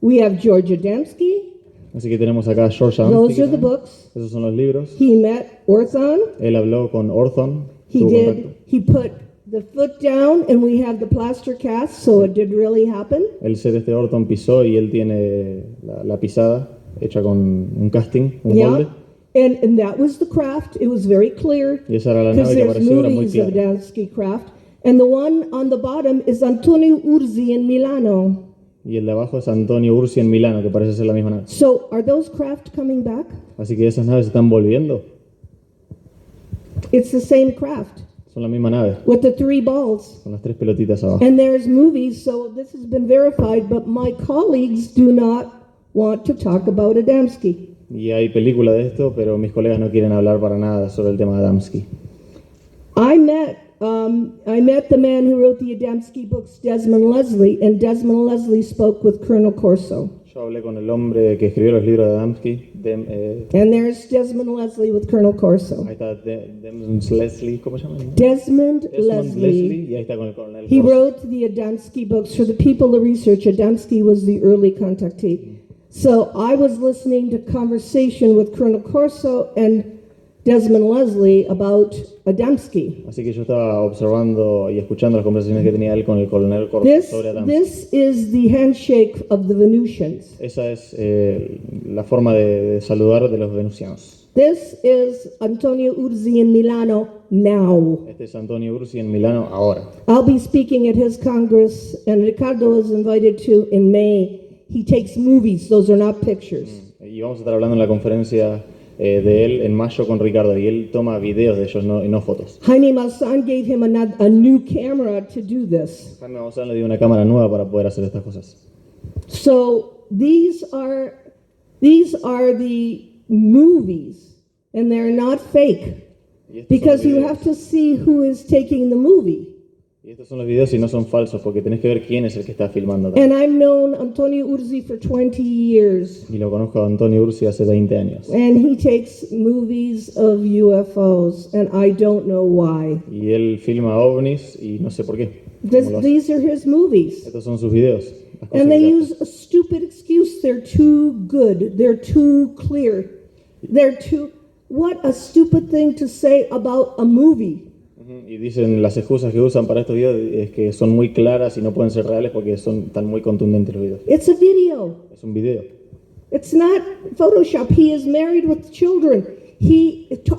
we have George Adamski. Así que tenemos acá a George Those Adamski. are the books. Esos son los libros. He met Orthon. Él habló con Orthon. He tuvo did. contacto. He put the foot down, and we have the plaster cast, so it did really happen. El ser Orthon pisó y él tiene la pisada hecha con un casting, un molde. And that was the craft. It was very clear. Y esa era la Because nave que there's apareció, era muy movies of clara. Adamski craft. And the one on the bottom is Antonio Urzi in Milano. Y el de abajo es Antonio Ursi en Milano, que parece ser la misma nave. So are those craft coming back? Así que esas naves están volviendo. It's the same craft Son la misma nave, with the 3 balls. con las 3 pelotitas abajo. And there's movies, so this has been verified, but my colleagues do not want to talk about Adamski. Y hay película de esto, pero mis colegas no quieren hablar para nada sobre el tema de Adamski. I met the man who wrote the Adamski books, Desmond Leslie, and Desmond Leslie spoke with Colonel Corso. Yo hablé con el hombre que escribió los libros de Adamski. And there's Desmond Leslie with Colonel Corso. Ahí está Desmond Leslie, ¿cómo se llama? Desmond Leslie. Leslie. Y ahí está con el coronel He Corso. wrote the Adamski books. For the people of research, Adamski was the early contactee. So I was listening to conversation with Colonel Corso and Desmond Leslie about Adamski. Así que yo estaba observando y escuchando las conversaciones que tenía él con el coronel Corso sobre Adamski. This is the handshake of the Venusians. Esa es la forma de saludar de los venusianos. This is Antonio Urzi in Milano now. Este es Antonio Ursi en Milano ahora. I'll be speaking at his Congress, and Ricardo is invited to in May. He takes movies, those are not pictures. Y vamos a estar hablando en la conferencia de él en mayo con Ricardo, y él toma videos de ellos, y no fotos. Jaime Maussan gave him a new camera to do this. Jaime Maussan le dio una cámara nueva para poder hacer estas cosas. So these are the movies, and they're not fake, because you have to see who is taking the movie. Y estos son los videos y no son falsos, porque tenés que ver quién es el que está filmando. And I've known Antonio Urzi for 20 years. Y lo conozco a Antonio Ursi hace 20 años. And he takes movies of UFOs, and I don't know why. Y él filma ovnis y no sé por qué. These are his movies. Estos son sus videos. And they use a stupid excuse. They're too good. They're too clear. What a stupid thing to say about a movie. Y dicen, las excusas que usan para estos videos es que son muy claras y no pueden ser reales porque son tan muy contundentes los videos. It's a video. Es un video. It's not Photoshop. He is married with children.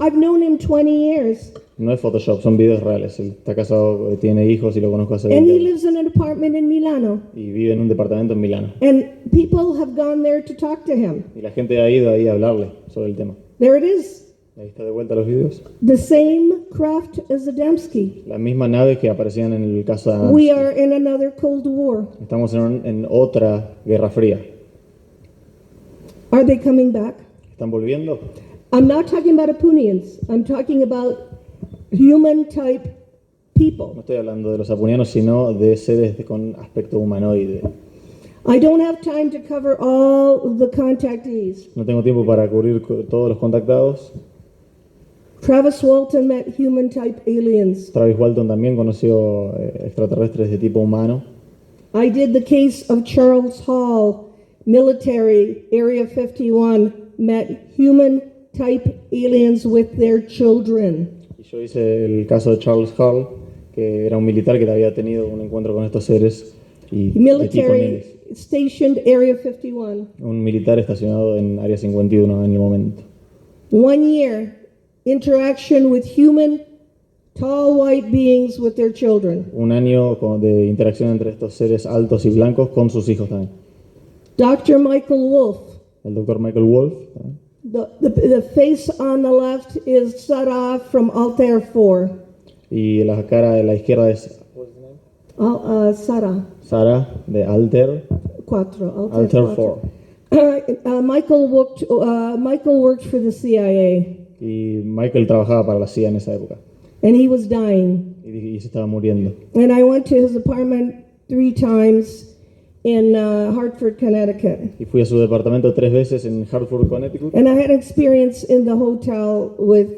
I've known him 20 years. No es Photoshop, son videos reales. Él está casado, tiene hijos y lo conozco hace And 20 he años. lives in an apartment in Milano. Y vive en un departamento en Milano. And people have gone there to talk to him. Y la gente ha ido ahí a hablarle sobre el tema. There it is. Ahí está de vuelta los videos. The same craft as Adamski. La misma nave que aparecían en el caso de We Adamski. are in another Cold War. Estamos en otra guerra fría. Are they coming back? ¿Están volviendo? I'm not talking about Apunians. I'm talking about human type people. No estoy hablando de los apunianos, sino de seres con aspecto humanoide. I don't have time to cover all the contactees. No tengo tiempo para cubrir todos los contactados. Travis Walton met human type aliens. Travis Walton también conoció extraterrestres de tipo humano. I did the case of Charles Hall, military, Area 51, met human type aliens with their children. Y yo hice el caso de Charles Hall, que era un militar que había tenido un encuentro con estos seres y de tipo Military nenes. stationed Area 51. Un militar estacionado en Área 51 en el momento. 1 year, interaction with human, tall white beings with their children. Un año de interacción entre estos seres altos y blancos con sus hijos también. Dr. Michael Wolf. El doctor Michael Wolf. The face on the left is Sarah from Altair 4. Y la cara de la izquierda es Sarah Sara de Altair 4. Altair 4. Michael worked for the CIA, Y Michael trabajaba para la CIA en esa época. and he was dying. Y se estaba muriendo. And I went to his apartment 3 times in Hartford, Connecticut. Y fui a su departamento 3 veces en Hartford, Connecticut. And I had experience in the hotel with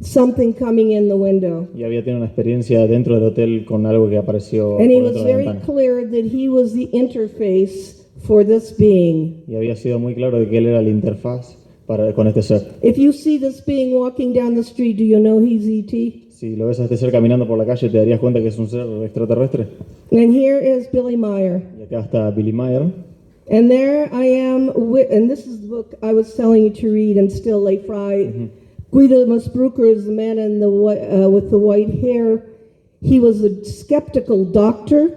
something coming in the window. Y había tenido una experiencia dentro del hotel con algo que apareció And he por was dentro de la very ventana. clear that he was the interface for this being. Y había sido muy claro de que él era la interfaz con este ser. If you see this being walking down the street, do you know he's ET? Si lo ves a este ser caminando por la calle, ¿te darías cuenta que es un ser extraterrestre? And here is Billy Meyer. Y acá está Billy Meyer. And there I am, and this is the book I was telling you to read, and still lay fry. Guido Masbrucker is the man in the with the white hair. He was a skeptical doctor.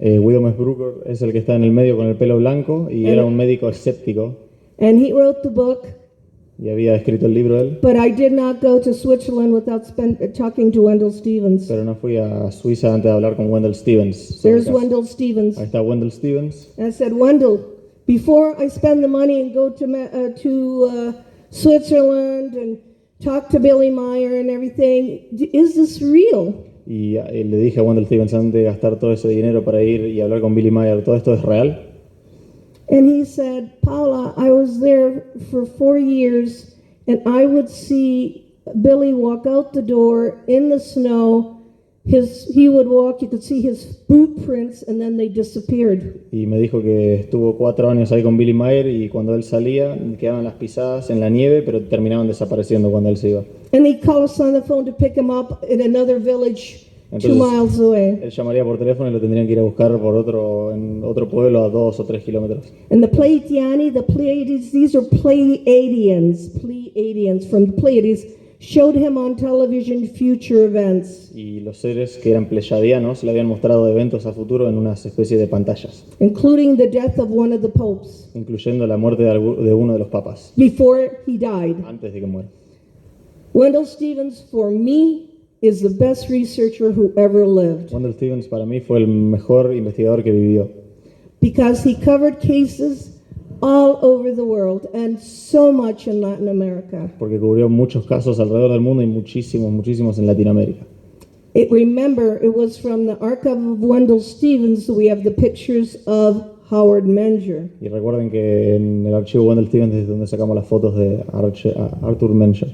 Guido Masbrucker es el que está en el medio con el pelo blanco y era un médico escéptico And he wrote the book, y había escrito el libro él, but I did not go to Switzerland without talking to Wendell Stevens. pero no fui a Suiza antes de hablar con Wendell Stevens. sobre el There's caso. Wendell Stevens. Ahí está Wendell Stevens. And I said, Wendell, before I spend the money and go to Switzerland and talk to Billy Meyer and everything, is this real? Y le dije a Wendell Stevens antes de gastar todo ese dinero para ir y hablar con Billy Meyer, ¿todo esto es real? And he said, Paula, I was there for 4 years, and I would see Billy walk out the door in the snow. He would walk, you could see his boot prints, and then they disappeared. Y me dijo que estuvo 4 años ahí con Billy Meyer y cuando él salía quedaban las pisadas en la nieve, pero terminaban desapareciendo cuando él se iba. And they called us on the phone to pick him up in another village 2 miles away. Él llamaría por teléfono y lo tendrían que ir a buscar en otro pueblo a 2 o 3 kilómetros. And the Pleiadians, these are Pleiadians from the Pleiades, showed him on television future events, Y los seres que eran pleyadianos le habían mostrado eventos a futuro en unas especies de pantallas, including the death of one of the popes incluyendo la muerte de uno de los papas, before he died. antes de que muera. Wendell Stevens, for me, is the best researcher who ever lived Wendell Stevens para mí fue el mejor investigador que vivió, because he covered cases all over the world and so much in Latin America. porque cubrió muchos casos alrededor del mundo y muchísimos en Latinoamérica. Remember, it was from the archive of Wendell Stevens that we have the pictures of Howard Menger. Y recuerden que en el archivo Wendell Stevens es donde sacamos las fotos de Arthur Menger.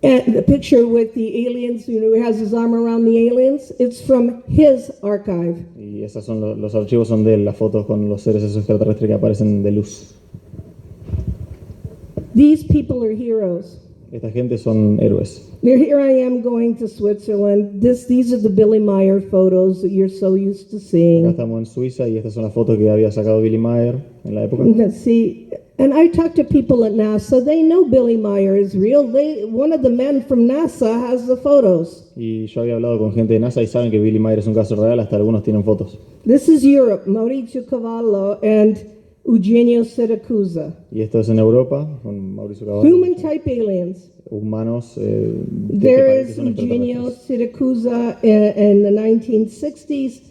And the picture with the aliens, he has his arm around the aliens, it's from his archive. Y esos son los archivos son de él, las fotos con los seres esos extraterrestres que aparecen de luz. These people are heroes. Esta gente son héroes. Here I am going to Switzerland. These are the Billy Meyer photos that you're so used to Acá seeing. estamos en Suiza y estas son las fotos que había sacado Billy Meyer en la época. See, and I talk to people at NASA. They know Billy Meyer is real. One of the men from NASA has the photos. Y yo había hablado con gente de NASA y saben que Billy Meyer es un caso real, hasta algunos tienen fotos. This is Europe, Mauricio Cavallo and Eugenio Siracusa. Y esto es en Europa, con Mauricio Cavallo. Human type aliens. Humanos There que is son Eugenio extraterrestres. Siracusa in the 1960s,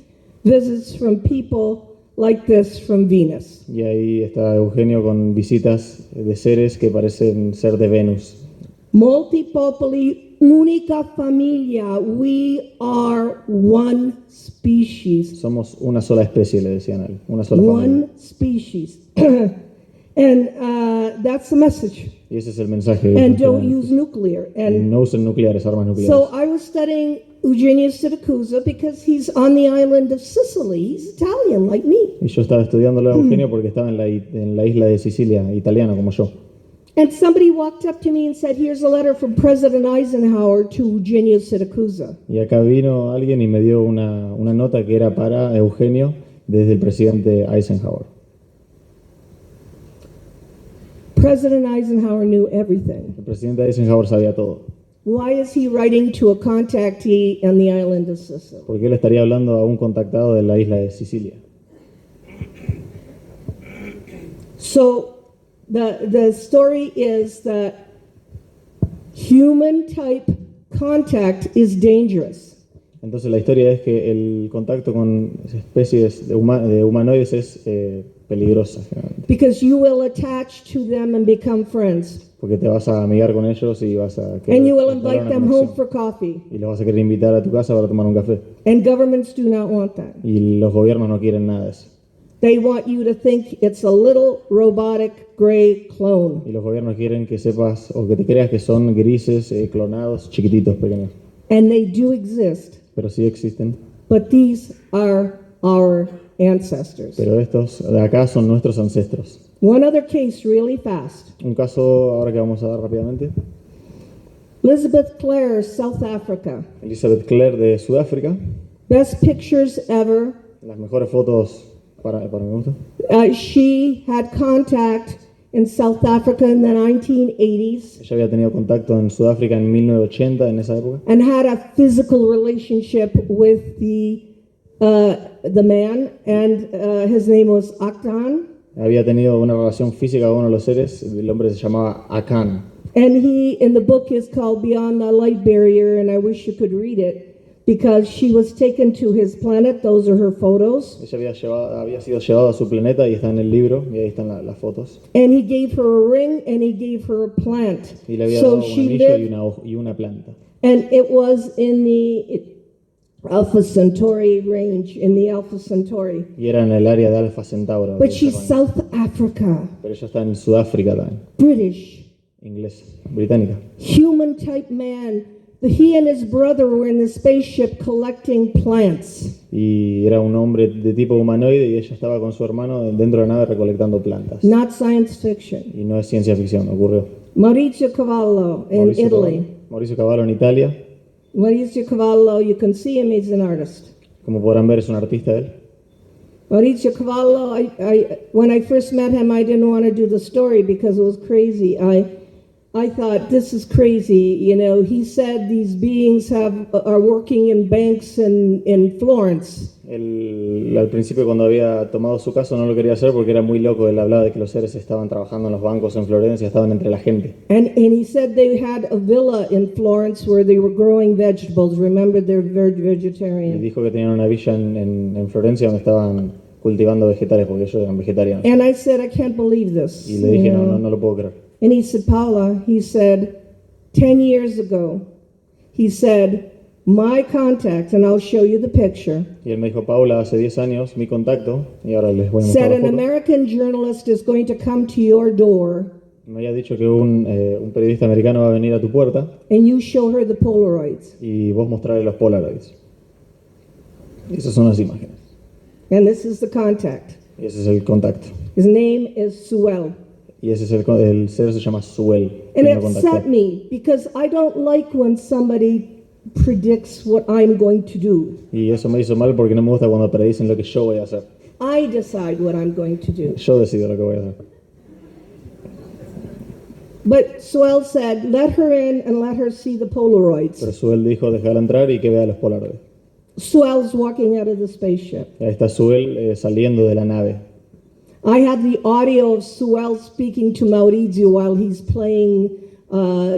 visits from people like this from Venus. Y ahí está Eugenio con visitas de seres que parecen ser de Venus. Multipopuli unica familia. We are one species. Somos una sola especie, le decían a él, una sola familia. One species. And that's the message. Y ese es el mensaje. And don't use nuclear. And No usen nucleares, armas nucleares. so I was studying Eugenio Siracusa because he's on the island of Sicily. He's Italian like me. Y yo estaba estudiándolo a Eugenio porque estaba en la isla de Sicilia, italiano como yo. And somebody walked up to me and said, here's a letter from President Eisenhower to Eugenio Siracusa. Y acá vino alguien y me dio una nota que era para Eugenio desde el presidente Eisenhower. President Eisenhower knew everything. El presidente Eisenhower sabía todo. Why is he writing to a contactee on the island of Sicily? Porque él estaría hablando a un contactado de la isla de Sicilia. So the story is that human type contact is dangerous. Entonces la historia es que el contacto con especies de humanoides es peligrosa, generalmente. Because you will attach to them and become friends. Porque te vas a amigar con ellos y vas a And you will entablar invite una them conexión. home for coffee. Y los vas a querer invitar a tu casa para tomar un café. And governments do not want that. Y los gobiernos no quieren nada de eso. They want you to think it's a little robotic gray clone. Y los gobiernos quieren que sepas o que te creas que son grises, clonados, chiquititos, pequeños. And they do exist. Pero sí existen. But these are our ancestors. Pero estos de acá son nuestros ancestros. One other case really fast. Un caso ahora que vamos a dar rápidamente. Elizabeth Clare, South Africa. Elizabeth Clare de Sudáfrica. Best pictures ever. Las mejores fotos para mi gusto. She had contact in South Africa in the 1980s Ella había tenido contacto en Sudáfrica en 1980, en esa época. and had a physical relationship with the man, and his name was Akdan. Había tenido una relación física con uno de los seres. El hombre se llamaba Akan. And he, in the book, is called Beyond the Light Barrier, and I wish you could read it because she was taken to his planet. Those are her photos. Ella había sido llevado a su planeta y está en el libro, y ahí están las fotos. And he gave her a ring and he gave her a plant. Y le había So dado un she anillo lived, y una planta. and it was in the Alpha Centauri range, in the Alpha Centauri. Y era en el área de Alfa Centauro. But de she's ese rango. South Africa, Pero ella está en Sudáfrica también. British, Inglesa, británica. human type man. He and his brother were in the spaceship collecting plants. Y era un hombre de tipo humanoide y ella estaba con su hermano dentro de la nave recolectando plantas. Not science fiction. Y no es ciencia ficción, ocurrió. Maurizio Cavallo in Italy. Mauricio Cavallo en Italia. Maurizio Cavallo, you can see him, he's an artist. Como podrán ver, es un artista él. Maurizio Cavallo, when I first met him, I didn't want to do the story because it was crazy. I thought, this is crazy. You know, he said these beings are working in banks in Florence. Él, al principio, cuando había tomado su caso, no lo quería hacer porque era muy loco. Él hablaba de que los seres estaban trabajando en los bancos en Florencia, estaban entre la gente. And he said they had a villa in Florence where they were growing vegetables. Remember, they're very Y vegetarian. dijo que tenían una villa en Florencia donde estaban cultivando vegetales porque ellos eran vegetarianos. And I said, I can't believe this. Y le dije, you know. no lo puedo creer. And he said, Paula, he said, 10 years ago, he said, my contact, and I'll show you the picture, Y él me dijo, Paula, hace 10 años, mi contacto, y ahora les voy a mostrar said la an foto. American journalist is going to come to your door Me había dicho que un periodista americano va a venir a tu puerta and you show her the Polaroids. y vos mostrarle los Polaroids. Y esas son las imágenes. And this is the contact. Y ese es el contacto. His name is Suel. Y ese es el ser se llama Suel. And quien it lo contactó. upset me because I don't like when somebody predicts what I'm going to do. Y eso me hizo mal porque no me gusta cuando predicen lo que yo voy a hacer. I decide what I'm going to do. Yo decido lo que voy a hacer. But Suel said, let her in and let her see the Polaroids. Pero Suel dijo, déjala entrar y que vea los Polaroids. Suel's walking out of the spaceship. Ahí está Suel saliendo de la nave. I had the audio of Suel speaking to Maurizio while he's playing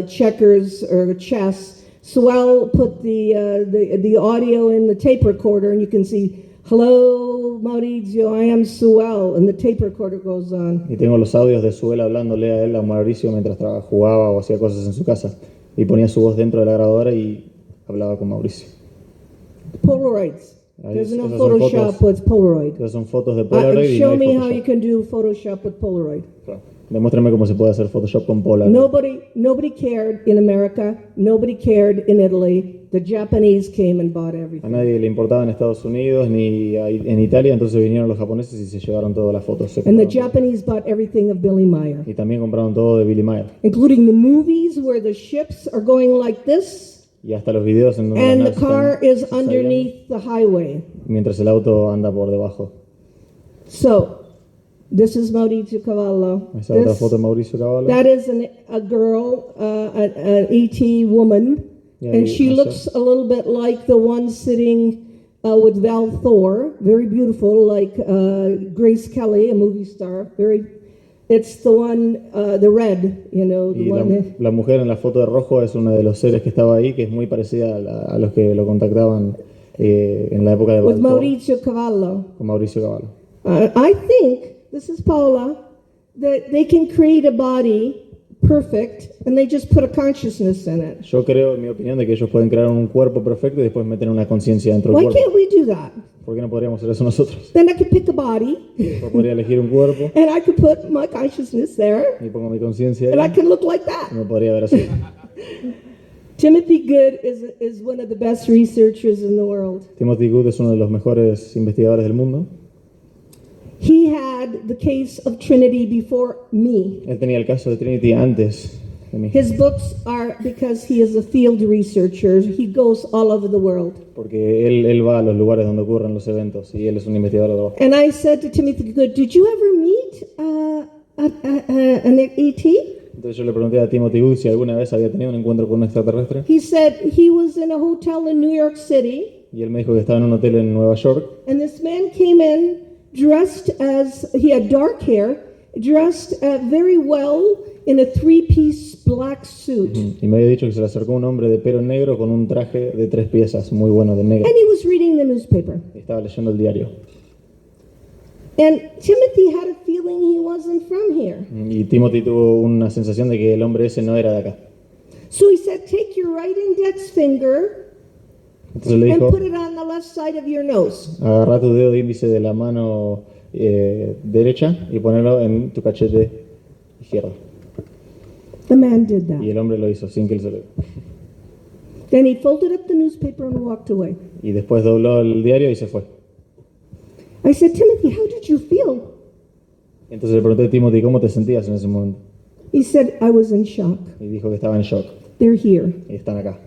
checkers or chess. Suel put the audio in the tape recorder, and you can see, hello, Maurizio, I am Suel, and the tape recorder goes on. Y tengo los audios de Suel hablándole a él, a Mauricio, mientras jugaba o hacía cosas en su casa. Y ponía su voz dentro de la grabadora y hablaba con Mauricio. Polaroids. Ahí There's no esas son Photoshop fotos. with Polaroid. Esas son fotos de Polaroid y no Show hay me how you Photoshop. can do Photoshop with Polaroid. Claro. Demuéstrame cómo se puede hacer Photoshop con Polaroid. Nobody cared in America. Nobody cared in Italy. The Japanese came and bought A everything. nadie le importaba en Estados Unidos ni en Italia, entonces vinieron los japoneses y se llevaron todas las fotos. Se And the compraron todo. Japanese bought everything of Billy Meyer, Y también compraron todo de Billy Meyer. including the movies where the ships are going like this Y hasta los videos en donde and las the naves car están is estallando, underneath the highway. mientras el auto anda por debajo. So, this is Maurizio Cavallo. Esa otra foto de Mauricio Cavallo. That is a girl, an ET woman, Yeah, and she I looks a little bit like the one sitting with Val Thor, very beautiful, like Grace Kelly, a movie star. It's the one, the red, you know, the Y one. la mujer en la foto de rojo es uno de los seres que estaba ahí, que es muy parecida a los que lo contactaban en la época de With Baltor, Maurizio Cavallo. con Mauricio Cavallo. I think, this is Paula, that they can create a body perfect and they just put a consciousness in it. Yo creo, en mi opinión, de que ellos pueden crear un cuerpo perfecto y después meter una conciencia dentro del Why cuerpo. can't we do that? ¿Por qué no podríamos hacer eso nosotros? Then I could pick a body Yo podría elegir un cuerpo and I could put my consciousness there y pongo mi conciencia and I ahí can look like y that. me podría ver así. Timothy Good is one of the best researchers in the world. Timothy Good es uno de los mejores investigadores del mundo. He had the case of Trinity before me. Él tenía el caso de Trinity antes de mí, His books are, because he is a field researcher, he goes all over the world. porque él va a los lugares donde ocurren los eventos y él es un investigador de abajo. And I said to Timothy Good, did you ever meet an ET? Entonces yo le pregunté a Timothy Good si alguna vez había tenido un encuentro con un extraterrestre He said he was in a hotel in New York City, y él me dijo que estaba en un hotel en Nueva York and this man came in dressed as, he had dark hair, dressed very well in a three-piece black suit. y me había dicho que se le acercó un hombre de pelo negro con un traje de 3 piezas muy bueno de negro And he was reading the newspaper. y estaba leyendo el diario. And Timothy had a feeling he wasn't from here. Y Timothy tuvo una sensación de que el hombre ese no era de acá. So he said, take your right index finger Entonces le and dijo, put it on the left side of your nose. agarra tu dedo índice de la mano derecha y ponerlo en tu cachete izquierdo. The man did that. Y el hombre lo hizo sin que él se lo diga. Then he folded up the newspaper and walked away. Y después dobló el diario y se fue. I said, Timothy, how did you feel? Entonces le pregunté a Timothy, ¿cómo te sentías en ese momento? He said, I was in shock. Y dijo que estaba en shock. They're here. Y están acá.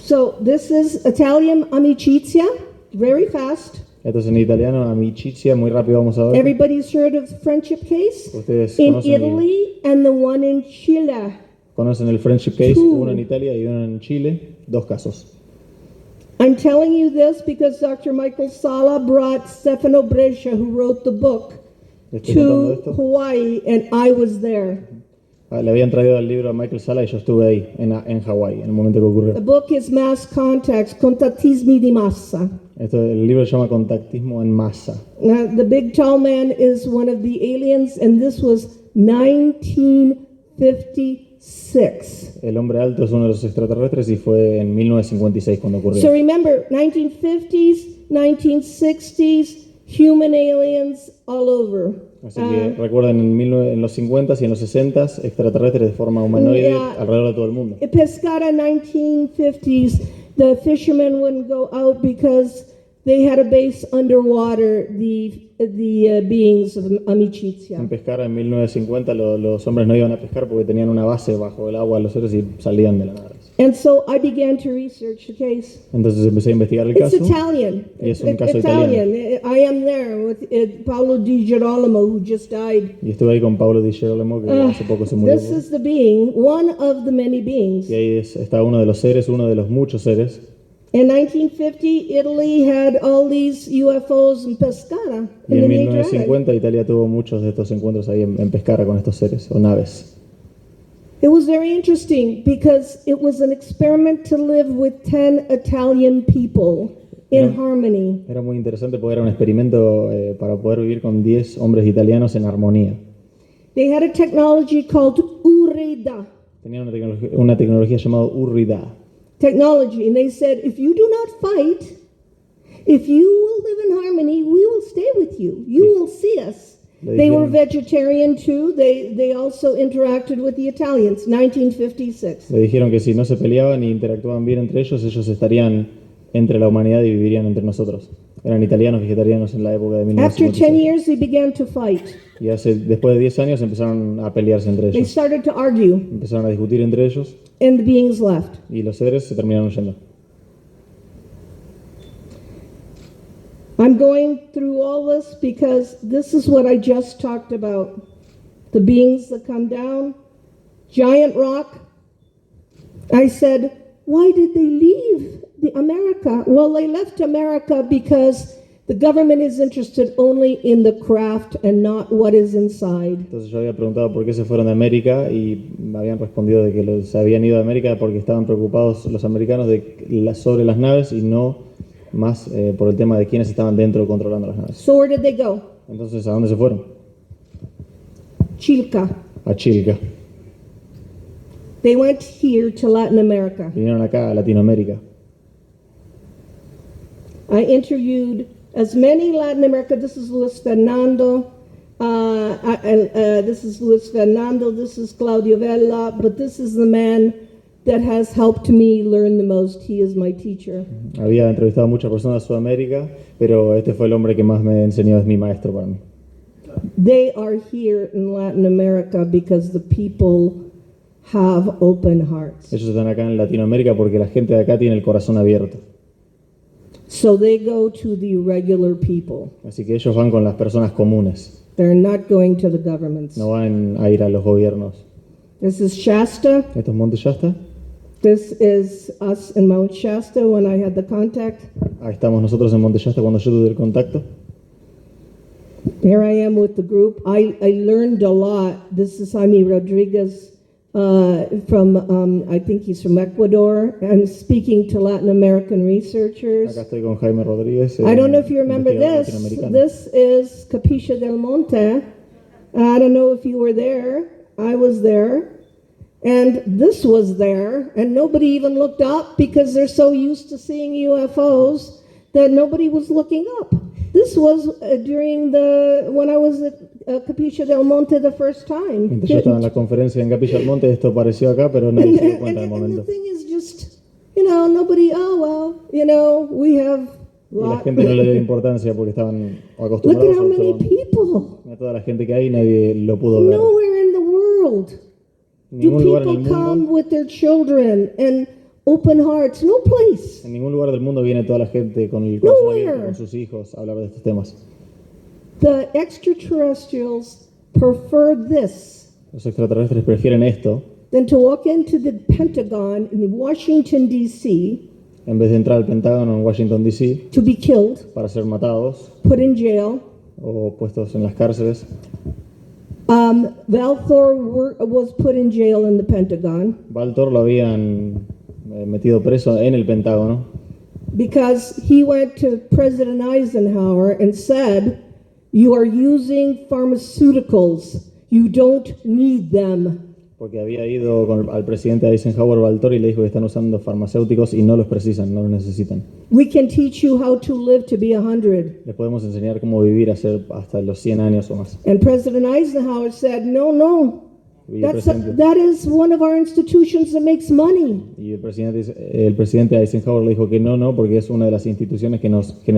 So this is Italian amicizia, very fast. Esto es en italiano, amicizia, muy rápido vamos a ver. Everybody's heard of the friendship case Ustedes in conocen Italy and the one in Chile. conocen el friendship case, Two. uno en Italia y uno en Chile, 2 casos. I'm telling you this because Dr. Michael Sala brought Stefano Brescia, who wrote the book, Le estoy contando to esto. Hawaii, and I was there. Le habían traído el libro a Michael Sala y yo estuve ahí, en Hawái, en el momento que The ocurrió. book is Mass Contacts, Contattismi di Massa. El libro se llama Contactismo en Masa. The big tall man is one of the aliens, and this was 1956. El hombre alto es uno de los extraterrestres y fue en 1956 cuando ocurrió. So remember, 1950s, 1960s, human aliens all over. Así que recuerden, en los 50s y en los 60s, extraterrestres de forma humanoide alrededor de todo el mundo. In Pescara 1950s, the fishermen wouldn't go out because they had a base underwater, the beings of Amicizia. En Pescara en 1950 los hombres no iban a pescar porque tenían una base bajo el agua, los seres, y salían de la nada. And so I began to research the case. Entonces empecé a investigar el It's caso. Italian. Y es un caso Italian. I am there with Paolo Di Girolamo, who just died. Y estuve ahí con Pablo Di Girolamo, que hace poco se murió. This is the being, one of the many beings. Y ahí está uno de los seres, uno de los muchos seres. In 1950, Italy had all these UFOs in Pescara. Y in en the Adriatic. 1950 Italia tuvo muchos de estos encuentros ahí en Pescara con estos seres o naves. It was very interesting because it was an experiment to live with 10 Italian people in harmony. Era muy interesante porque era un experimento para poder vivir con 10 hombres italianos en armonía. They had a technology called Urida Tenían una tecnología llamada Urrida. technology, and they said, if you do not fight, if you will live in harmony, we will stay with you. You will see us. They were vegetarian too. They also interacted with the Italians. 1956. Le dijeron que si no se peleaban ni interactuaban bien entre ellos estarían entre la humanidad y vivirían entre nosotros. Eran italianos vegetarianos en la época de After 10 1956. years, they began to fight. Y después de 10 años empezaron a pelearse entre They ellos. started to argue, Empezaron a discutir entre ellos and the beings left. y los seres se terminaron yendo. I'm going through all this because this is what I just talked about. The beings that come down, giant rock. I said, why did they leave America? Well, they left America because the government is interested only in the craft and not what is inside. Entonces yo había preguntado por qué se fueron de América y me habían respondido de que se habían ido de América porque estaban preocupados los americanos sobre las naves y no más por el tema de quiénes estaban dentro controlando las naves. So where did they go? Entonces, ¿a dónde se fueron? Chilca. A Chilca. They went here to Latin America. Vinieron acá a Latinoamérica. I interviewed as many Latin America. This is Luis Fernando. This is Luis Fernando. This is Claudio Vela. But this is the man that has helped me learn the most. He is my teacher. Había entrevistado a muchas personas de Sudamérica, pero este fue el hombre que más me enseñó, es mi maestro para mí. They are here in Latin America because the people have open hearts. Ellos están acá en Latinoamérica porque la gente de acá tiene el corazón abierto. So they go to the regular people. Así que ellos van con las personas comunes, They're not going to the governments. no van a ir a los gobiernos. This is Shasta. ¿Esto es Monte Shasta? This is us in Mount Shasta when I had the contact. Ahí estamos nosotros en Monte Shasta cuando yo tuve el contacto. Here I am with the group. I learned a lot. This is Jaime Rodriguez from, I think he's from Ecuador, and speaking to Latin American researchers. Acá estoy con Jaime Rodríguez. I don't know if you remember investigador this. latinoamericano. This is Capicia del Monte. I don't know if you were there. I was there. And this was there, and nobody even looked up because they're so used to seeing UFOs that nobody was looking up. This was when I was at Capicia del Monte the first time. Mientras yo estaba en la conferencia en Capilla del Monte, esto apareció acá, pero nadie se dio cuenta del And the momento. thing is just, nobody, we have Y la gente no le dio importancia porque estaban look acostumbrados at a how many observar. people. A toda la gente que hay, nadie lo pudo ver. Nowhere in the world do Ningún lugar en el people come mundo with their children and open hearts, no place. En ningún lugar del mundo viene toda la gente con el corazón abierto Nowhere. con sus hijos a hablar de estos temas. The extraterrestrials prefer this Los extraterrestres prefieren esto than to walk into the Pentagon in Washington, D.C., en vez de entrar al Pentágono en Washington, D.C. to be killed, para ser matados put in jail. o puestos en las cárceles. Valthor was put in jail in the Pentagon Valtor lo habían metido preso en el Pentágono because he went to President Eisenhower and said, "You are using pharmaceuticals. You don't need them." porque había ido al presidente Eisenhower Valtor y le dijo que están usando farmacéuticos y no los precisan, no los necesitan. We can teach you how to live to be 100. Les podemos enseñar cómo vivir hasta los 100 años o más. And President Eisenhower said, no. Y el That is one of our institutions that makes money. presidente Eisenhower le dijo que no, porque es una de las instituciones que nos genera